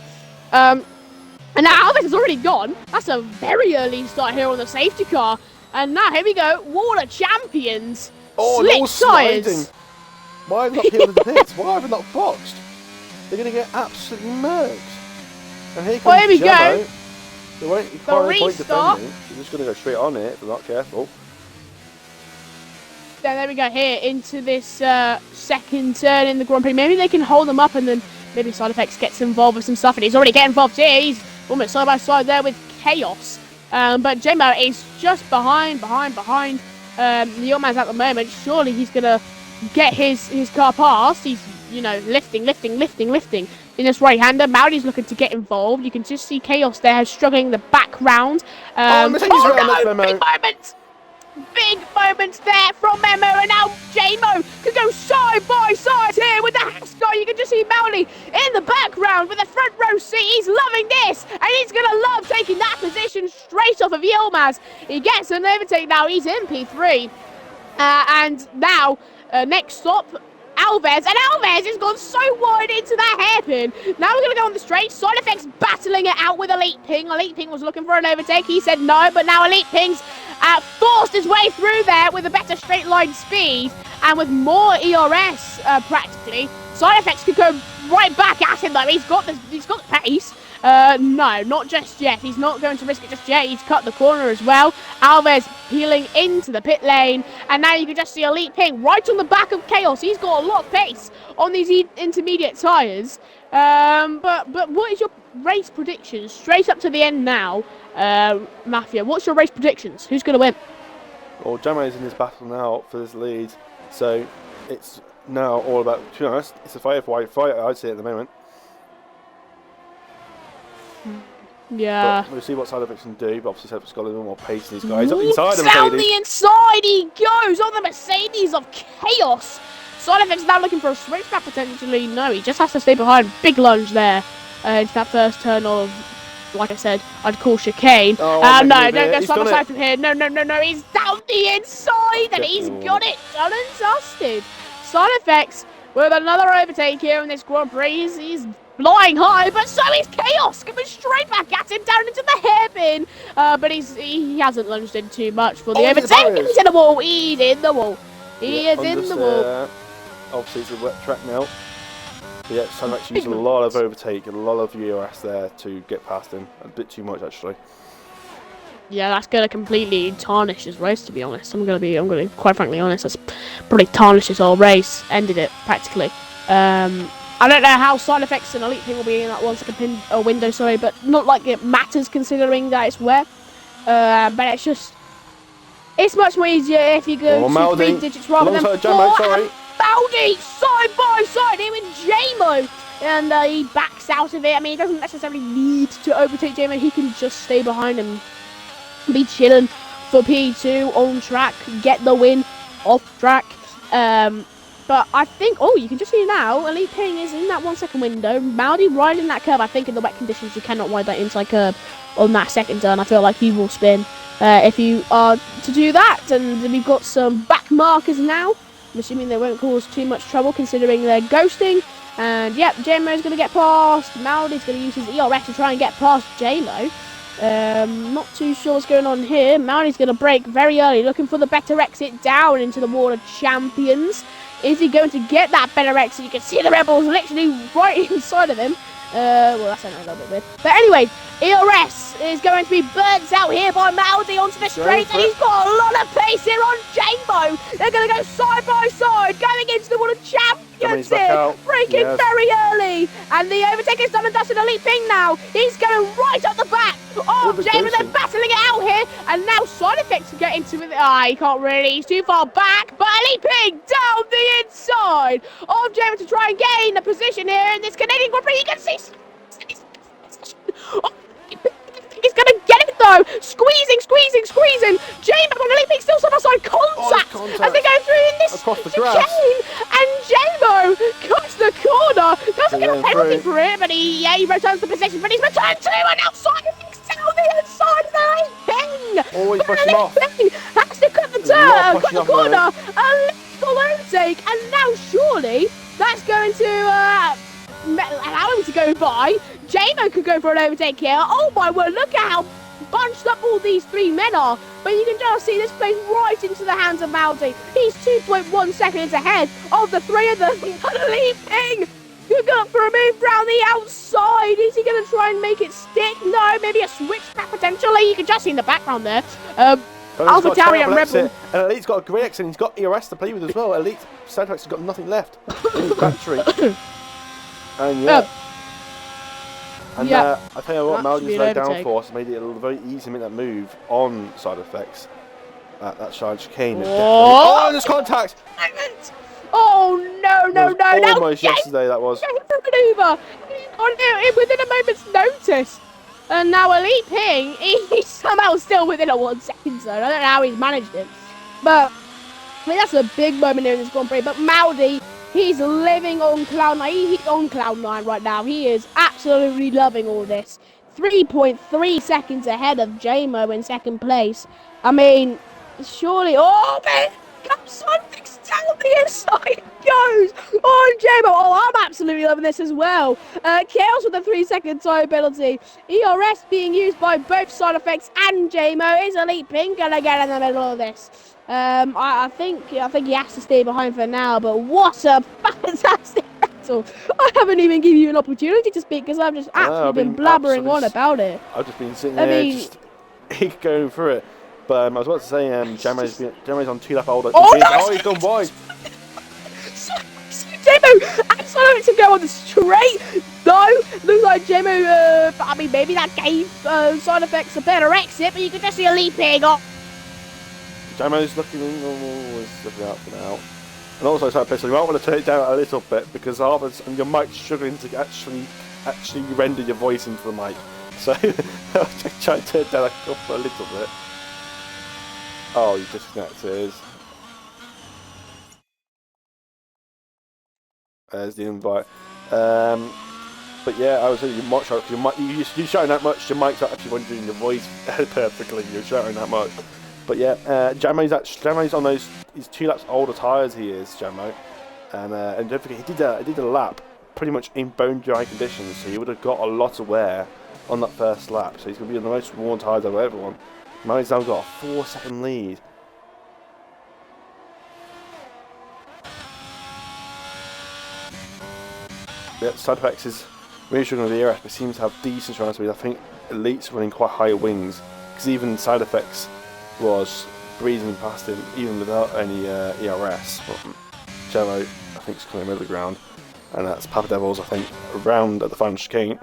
And now Alves has already gone. That's a very early start here on the safety car. And now here we go. Water champions. Slick tyres. Why have they not peeled the pits? Why have they not boxed? They're going to get absolutely murked. And here comes we go. They won't The restart. They're just going to go straight on it if they're not careful. Then there we go here into this second turn in the Grand Prix. Maybe they can hold them up and then maybe Side Effects gets involved with some stuff. And he's already getting involved here. He's almost side by side there with Chaos. But JMO is just behind Yilmaz at the moment. Surely he's going to get his car past. He's, lifting in this right-hander. Maldi's looking to get involved. You can just see Chaos there struggling in the background. Big moments there from Memo, and now JMO can go side by side here with the Hascar. You can just see Maldi in the background with the front row seat. He's loving this, and he's going to love taking that position straight off of Yilmaz. He gets an overtake now. He's in P3. And now, next stop, Alves, and Alves has gone so wide into that hairpin. Now we're going to go on the straight. Side Effects battling it out with Elite Ping. Elite Ping was looking for an overtake. He said no, but now Elite Ping's forced his way through there with a better straight line speed and with more ERS practically. Side Effects could go right back at him though. He's got the pace. No, not just yet. He's not going to risk it just yet. He's cut the corner as well. Alves peeling into the pit lane. And now you can just see Elite Ping right on the back of Chaos. He's got a lot of pace on these intermediate tyres. But what is your race predictions? Straight up to the end now. Mafia, what's your race predictions? Who's going to win? Well, JMO is in this battle now for this lead. So it's now all about, to be honest, it's a fight, I'd say at the moment. Yeah. But we'll see what Side Effects can do, but obviously Side Effects got a little more pace in these guys. Up inside the Down Mercedes. the inside he goes on the Mercedes of Chaos. Side effects now looking for a switchback potentially. No, he just has to stay behind. Big lunge there into that first turn of, like I said, I'd call chicane. Oh, No, don't go side by side from here. No, no, no, no. He's down the inside and he's got it done and dusted. Side effects with another overtake here in this Grand Prix. He's flying high, but so is Chaos coming straight back at him down into the hairpin. But he hasn't lunged in too much for the overtake. He's in the wall. He's in the wall. He is in the wall. Obviously, it's a wet track now. But yeah, so actually using a lot of overtake, a lot of ERS there to get past him. A bit too much, actually. Yeah, that's gonna completely tarnish his race. To be honest, I'm gonna be quite frankly honest. That's probably tarnished his whole race, ended it practically. I don't know how side effects and elite thing will be in that 1 second window. Sorry, but not like it matters considering that it's wet. But it's much more easier if you go to 3 digits rather than 4. Sorry. Maldi side by side here with JMO, and he backs out of it. I mean, he doesn't necessarily need to overtake JMO. He can just stay behind and be chilling for P2 on track, get the win off track. But I think, you can just see now, Elite Ping is in that 1 second window. Maldi riding that curve. I think in the wet conditions you cannot ride that inside curve on that second turn. I feel like he will spin if you are to do that. And we've got some back markers now. I'm assuming they won't cause too much trouble considering they're ghosting. And yep, JMO's going to get past. Maldi's going to use his ERS to try and get past JMO. Not too sure what's going on here. Maldi's going to brake very early, looking for the better exit down into the Wall of Champions. Is he going to get that better exit? You can see the Rebels literally right inside of him. Well, that's a little bit weird. But anyway, ERS is going to be burnt out here by Maldi onto the straight, and he's got a lot of pace here on JMO. They're going to go side by side, going into the Wall of Champions here, braking very early. And the overtake is done and dusted. Elite Ping now. He's going right up the back of JMO. They're battling it out here, and now side effects get into it. He can't really. He's too far back, but Elite Ping down the inside of JMO to try and gain the position here in this Canadian Grand Prix. You can see. He's going to get it though. Squeezing. JMO and Elite Ping still side by side contact as they go through in this chicane. And JMO cuts the corner. Doesn't get a penalty for it, but he returns the position. But he's returned to an outside of down the inside of the Elite Ping. Always push him off. Has to cut the turn, cut the corner. A little overtake, and now surely that's going to allow him to go by. JMO could go for an overtake here. Oh my word, look at how bunched up all these 3 men are. But you can just see this plays right into the hands of Maldi. He's 2.1 seconds ahead of the 3 of them. Elite Ping could go for a move round the outside. Is he going to try and make it stick? No, maybe a switchback potentially. You can just see in the background there. AlphaTauri and Rebel. And Elite's got a great exit, and he's got ERS to play with as well. Elite Soundtrack's got nothing left in his battery. And I tell you what, Maldi's low downforce made it very easy to make that move on side effects. That side chicane. Oh, there's contact! Oh no! Almost yesterday that was. Maneuver within a moment's notice. And now Elite Ping, he's somehow still within a 1 second zone. I don't know how he's managed it. But I mean, that's a big moment here in this Grand Prix. But Maldi, he's living on cloud 9. He's on cloud 9 right now. He is absolutely loving all this. 3.3 seconds ahead of JMO in second place. I mean, surely. Oh, man! Comes something down the inside. Goes on JMO. Oh, I'm absolutely loving this as well. Chaos with a 3 second time penalty. ERS being used by both side effects and JMO. Is Elite Ping gonna get in the middle of this? I think he has to stay behind for now. But what a fantastic battle! I haven't even given you an opportunity to speak because I've just absolutely been blabbering on about it. I've just been sitting there, just going through it. But I was about to say, JMO's on 2 lap older. Oh, he's gone wide. JMO absolutely to go on the straight. No, looks like JMO. I mean, maybe that gave side effects a better exit, but you can just see a leaping off. JMO's looking out for now. And also, it's pistol. You might want to turn it down a little bit because and your mic's struggling to actually render your voice into the mic. So try to turn it down a little bit. Oh, you disconnected. as the invite. But yeah, I was saying you might shout because you're shouting that much. Your mic's actually wondering your voice perfectly. You're shouting that much. But yeah, Jamo's on those. He's 2 laps older tyres. He is Jamo, and don't forget he did a lap pretty much in bone dry conditions. So he would have got a lot of wear on that first lap. So he's going to be on the most worn tyres of everyone. Mao's now got a 4-second lead. Yep, side effects is really struggling with the ERS, but seems to have decent trying speed. I think Elite's running quite high wings because even side effects was breezing past him even without any ERS. But Jello, I think, is coming over the ground, and that's Papa Devils, I think, around at the final chicane.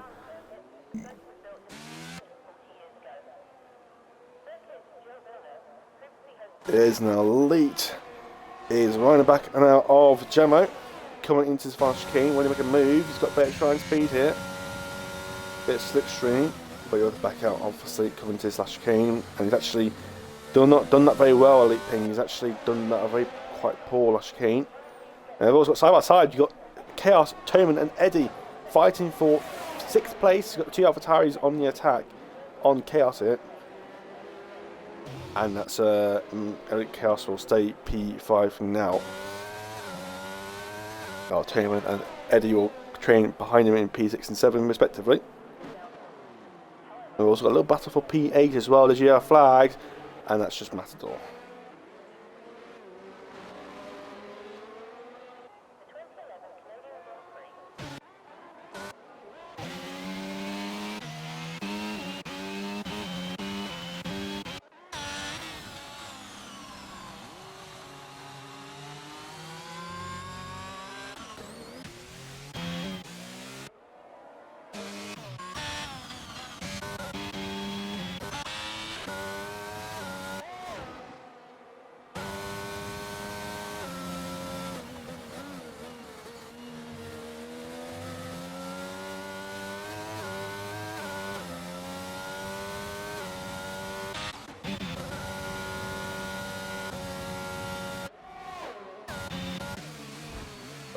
It is an Elite. Is running back now of Jamo. Coming into his final chicane, when he make a move, he's got better trying speed here. Bit of slipstream, but he'll back out obviously coming to his last chicane, and he's actually done that very well. Elite Ping, he's actually done that a very quite poor last chicane. And they've also got side by side. You've got Chaos, Toman, and Eddie fighting for 6th place. You've got the 2 AlphaTauris on the attack on Chaos here, and that's Elite Chaos will stay P5 from now. Toman and Eddie will train behind him in P6 and 7 respectively. We've also got a little battle for P8 as well, as you have flags, and that's just Matador.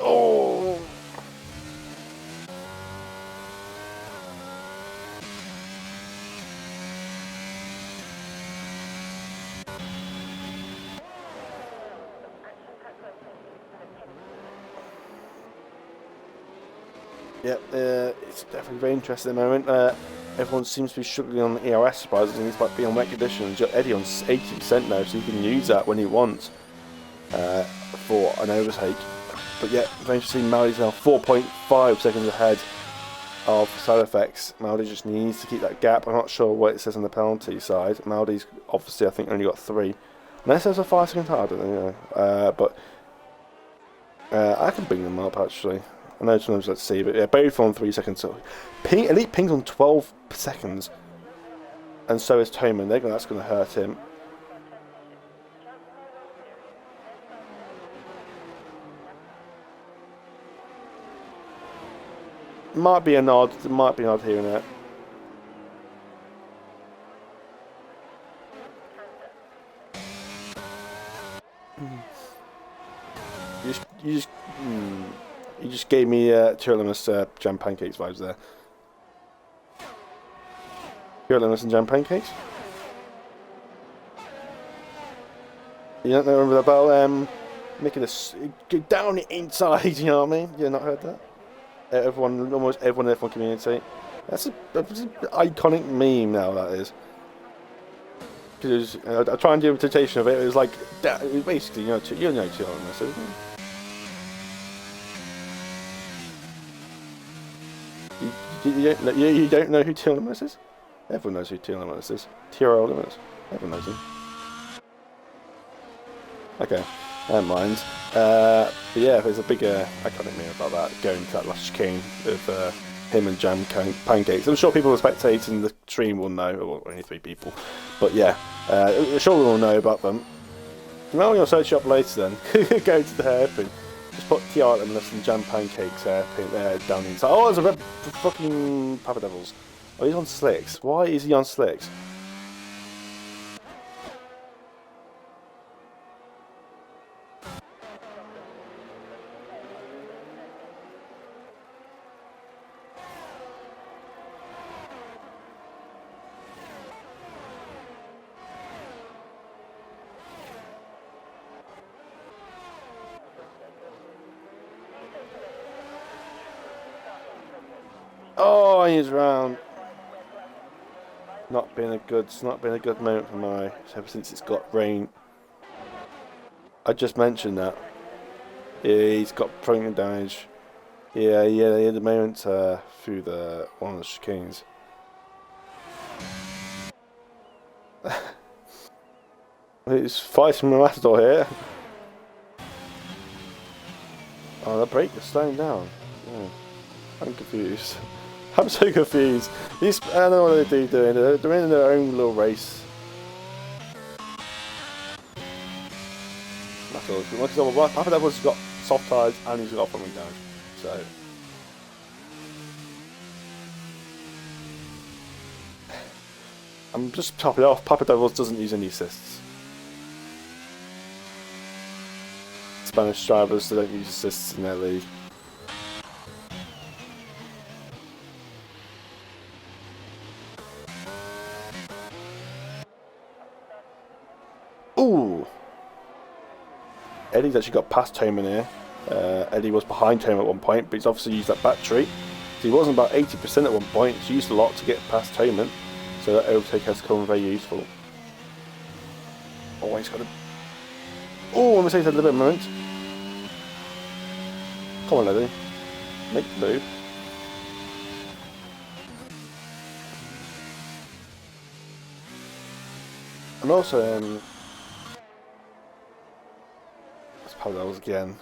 Oh! Yep, it's definitely very interesting at the moment. Everyone seems to be struggling on the ERS, surprisingly. It's like being on wet conditions. You've got Eddie on 80% now, so he can use that when he wants for an overtake. But yeah, very interesting. Maldi's now 4.5 seconds ahead of side effects. Maldi just needs to keep that gap. I'm not sure what it says on the penalty side. Maldi's obviously, I think, only got 3. Unless there's a 5-second time, I don't know. But I can bring them up actually. I know sometimes let's see, but yeah, both on 3 seconds. So Elite Ping's on 12 seconds, and so is Toman. That's going to hurt him. Might be a nod. There might be a nod here and there. You just gave me Tyrannosaurus jam pancakes vibes there. Tyrannosaurus and jam pancakes. You don't remember about making this go down the inside? You know what I mean? You not heard that? Almost everyone in the F1 community. That's an iconic meme now. That is. Because I try and do an interpretation of it. It was like it was basically, you know Tyrannosaurus, isn't it? You don't know who Tyrannosaurus is? Everyone knows who Tyrannosaurus is. Tyrannosaurus. Everyone knows him. Okay, never mind. But yeah, there's a big iconic meme about that, going to that last chicane of him and jam pancakes. I'm sure people who are spectating the stream will know, or only 3 people. But yeah, I'm sure we will know about them. Well, you'll search up later then. Go to the hairpin. Just put Tyrannosaurus and jam pancakes hairpin down the inside. Oh, there's a red fucking Papa Devils. Oh, he's on slicks. Why is he on slicks? changes around. Not been a good moment for Murray ever since it's got rain. I just mentioned that. Yeah, he's got front damage. Yeah, he had a moment through one of the chicanes. He's fighting the Matador here. Oh, the brake is slowing down. Yeah. I'm confused. I'm so confused. I don't know what they're doing. They're in their own little race. That's all. Papa Devil's got soft tyres and he's got front damage. So. I'm just topping it off. Papa Devils doesn't use any assists. Spanish drivers, they don't use assists in their league. Ooh! Eddie's actually got past Toman here. Eddie was behind Toman at one point, but he's obviously used that battery. So he wasn't about 80% at one point. He's used a lot to get past Toman. So that overtake has come very useful. Oh, he's got a... Oh, Mercedes had a little bit of moment. Come on, Eddie. Make the move. And also, let's power those again.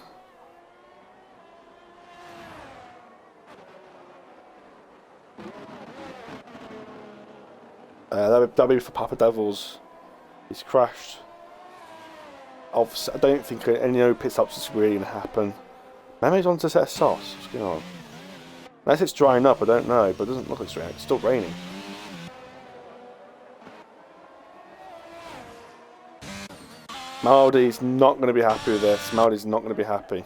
That'll be for Papa Devils. He's crashed. Obviously, I don't think any pit stops is really going to happen. Maybe he's on to set a sauce. What's going on? Unless it's drying up, I don't know, but it doesn't look like it's drying up. It's still raining. Maldi's not going to be happy with this. Maldi's not going to be happy.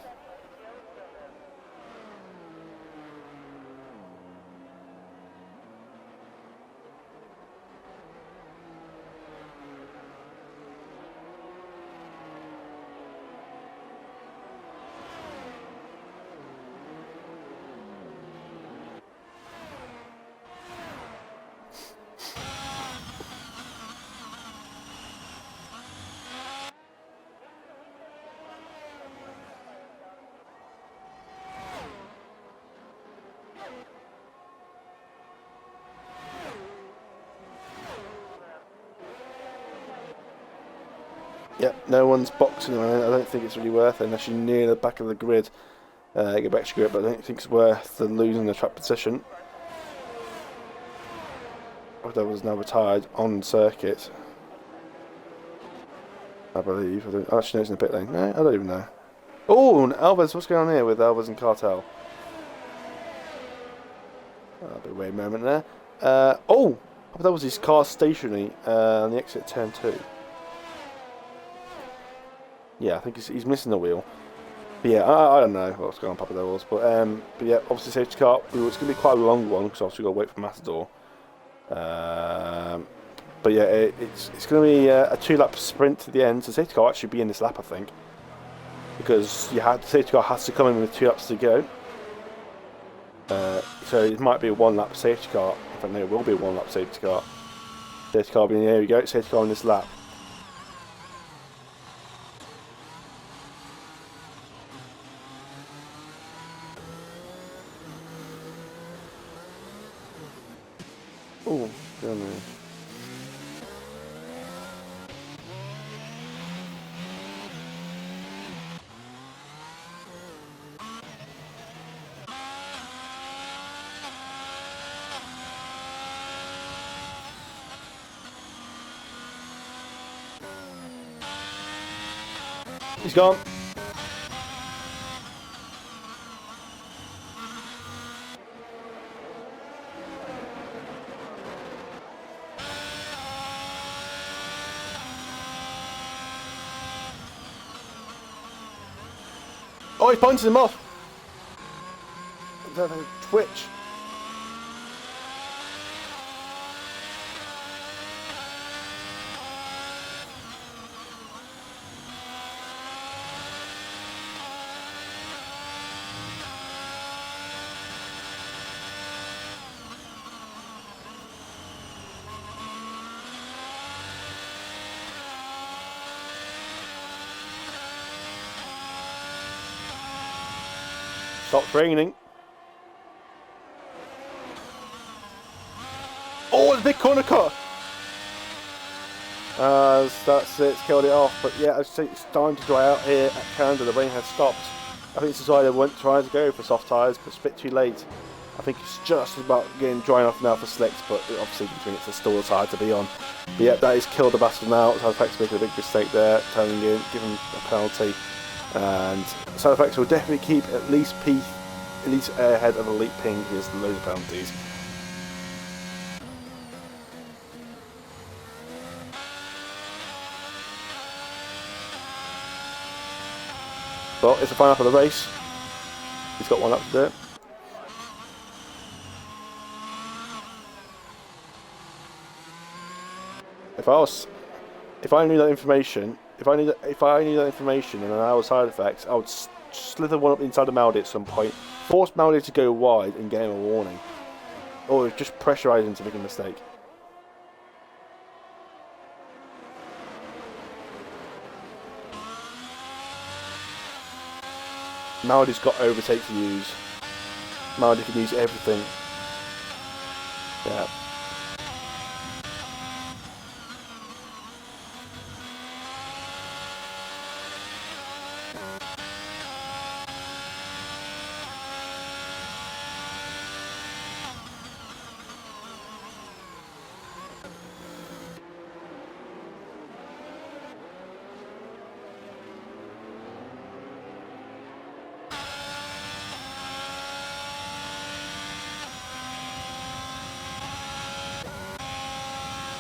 Yep, no one's boxing him. I don't think it's really worth it unless you're near the back of the grid. Get extra grip, but I don't think it's worth losing the track position. That was now retired on circuit, I believe. Actually, no, it's in the pit lane. No, I don't even know. Oh, Alvarez, what's going on here with Alvarez and Cartel? A bit of a weird moment there. Oh, that was his car stationary on the exit turn 2. Yeah, I think he's missing the wheel. But yeah, I don't know what's going on, Papa Devils. But yeah, obviously safety car. It's going to be quite a long one because obviously we've got to wait for Matador. But yeah, it's going to be a 2-lap sprint to the end. So safety car will actually be in this lap, I think, because the safety car has to come in with 2 laps to go. So it might be a 1-lap safety car. In fact, no, it will be a 1-lap safety car. Safety car being there we go. Safety car in this lap. Oh, down there. He's gone. Oh, he punches him off. Twitch. Stopped raining. Oh, the big corner cut. That's it, it's killed it off. But yeah, it's starting to dry out here at Canada. The rain has stopped. I think this is why they weren't trying to go for soft tyres, but it's a bit too late. I think it's just about getting dry enough now for slicks, but obviously between it's still as hard to be on. But yeah, that has killed the bastard now. Side effects making a big mistake there, turning in, giving a penalty. And side effects will definitely keep at least ahead of Elite Ping. Here's loads of penalties. But it's the final lap of the race. He's got one up to do it. If I knew that information, if I knew that information and I was side effects, I would slither one up inside of Maldi at some point, force Maldi to go wide and get him a warning, or just pressurise him to make a mistake. Maldi's got overtake to use. Maldi can use everything. Yeah.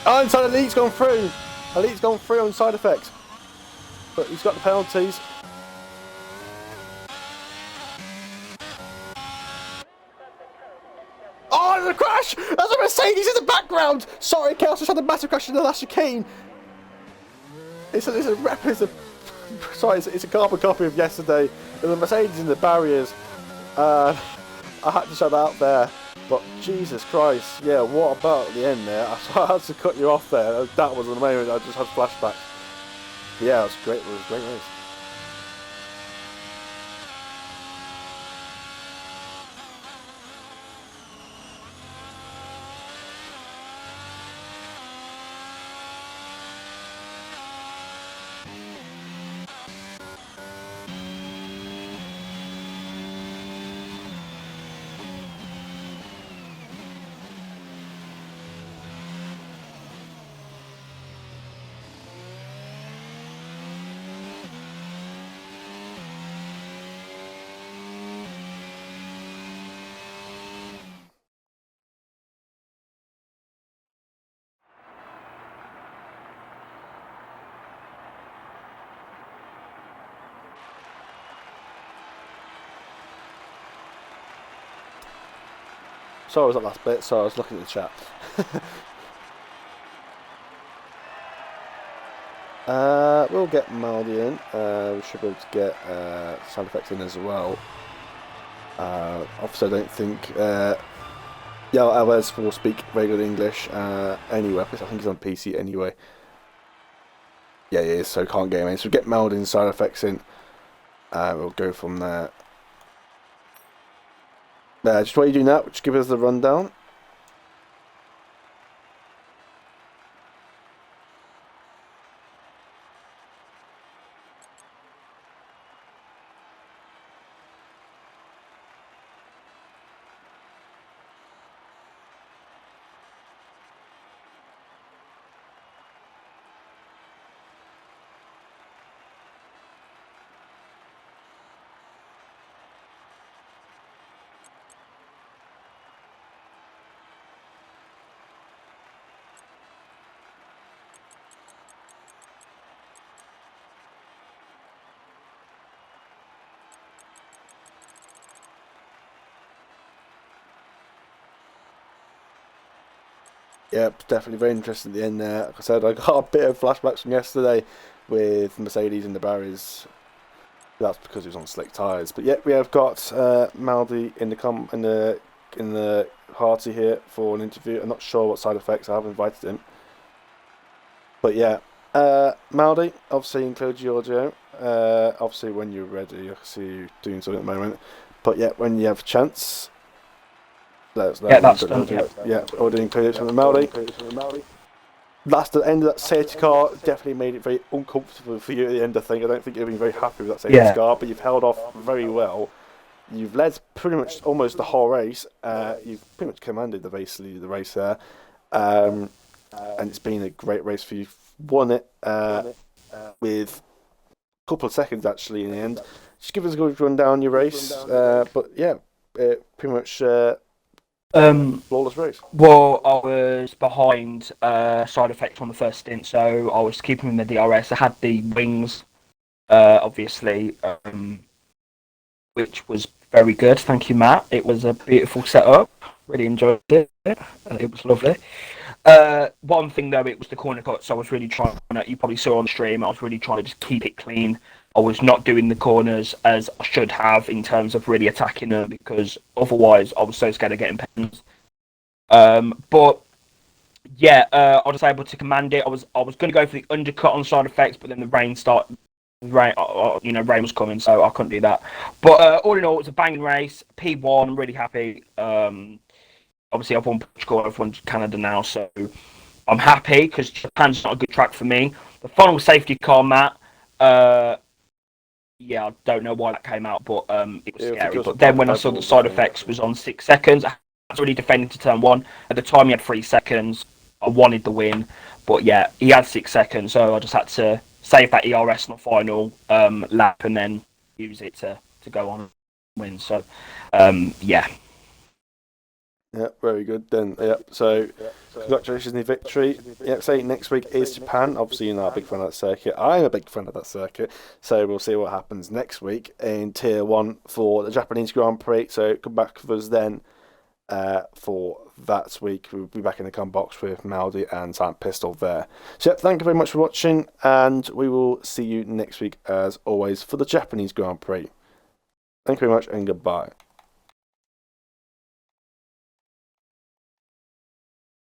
Oh, inside Elite's gone through. Elite's gone through on side effects. But he's got the penalties. Oh, there's a crash! There's a Mercedes in the background! Sorry, Chaos just had a massive crash in the last chicane. It's a carbon copy of yesterday. There's a Mercedes in the barriers. I had to shut out there. But Jesus Christ, yeah, what about the end there? I had to cut you off there. That was amazing. I just had flashbacks. Yeah, it was great. It was a great race. Sorry, was that last bit. Sorry, I was looking at the chat. We'll get Maldi in. We should be able to get sound effects in as well. Obviously, I don't think Yao Alves will speak very good English anyway. I think he's on PC anyway. Yeah, he is, so can't get him in. So get Maldi and side effects in. We'll go from there. Just while you're doing that, just give us the rundown. Yep, definitely very interesting at the end there. Like I said, I got a bit of flashbacks from yesterday with Mercedes in the barriers. That's because he was on slick tyres. But yeah, we have got Maldi in the party here for an interview. I'm not sure what side effects. I have invited him. But yeah, Maldi, obviously include your audio. Obviously when you're ready, I see you doing something at the moment. But yeah, when you have a chance, let us know. Yeah, that's done. Yeah, ordering credits from the Maori. That's the end of that safety car. Definitely made it very uncomfortable for you at the end, I think. I don't think you've been very happy with that safety Yeah. car, but you've held off very well. You've led pretty much almost the whole race. You've pretty much commanded the race there. And it's been a great race for you. You've won it with a couple of seconds, actually, in the end. Just give us a good run down your race. But yeah, pretty much flawless race. Well, I was behind side effects on the first stint, so I was keeping the DRS. I had the wings, obviously, which was very good. Thank you, Matt. It was a beautiful setup. Really enjoyed it. It was lovely. One thing though, it was the corner cuts. I was really trying to, you probably saw on the stream, I was really trying to just keep it clean. I was not doing the corners as I should have in terms of really attacking them, because otherwise I was so scared of getting pens. But yeah, I was able to command it. I was going to go for the undercut on side effects, but then the rain started. Rain was coming, so I couldn't do that. But all in all, it was a banging race. P1, I'm really happy. Obviously, I've won Portugal, I've won Canada now, so I'm happy because Japan's not a good track for me. The final safety car, Matt. Yeah, I don't know why that came out, but it was scary. But then when I saw the side effects was on 6 seconds, I was really defending to turn 1. At the time, he had 3 seconds. I wanted the win, but yeah, he had 6 seconds, so I just had to save that ERS on the final lap and then use it to go on and win. So, yeah. Yeah, very good then. Yeah, so congratulations on the victory. Yeah, say next week is Japan. Obviously, you're not a big fan of that circuit. I'm a big fan of that circuit. So we'll see what happens next week in Tier 1 for the Japanese Grand Prix. So come back with us then for that week. We'll be back in the comment box with Maldi and Silent Pistol there. So yeah, thank you very much for watching, and we will see you next week as always for the Japanese Grand Prix. Thank you very much and goodbye.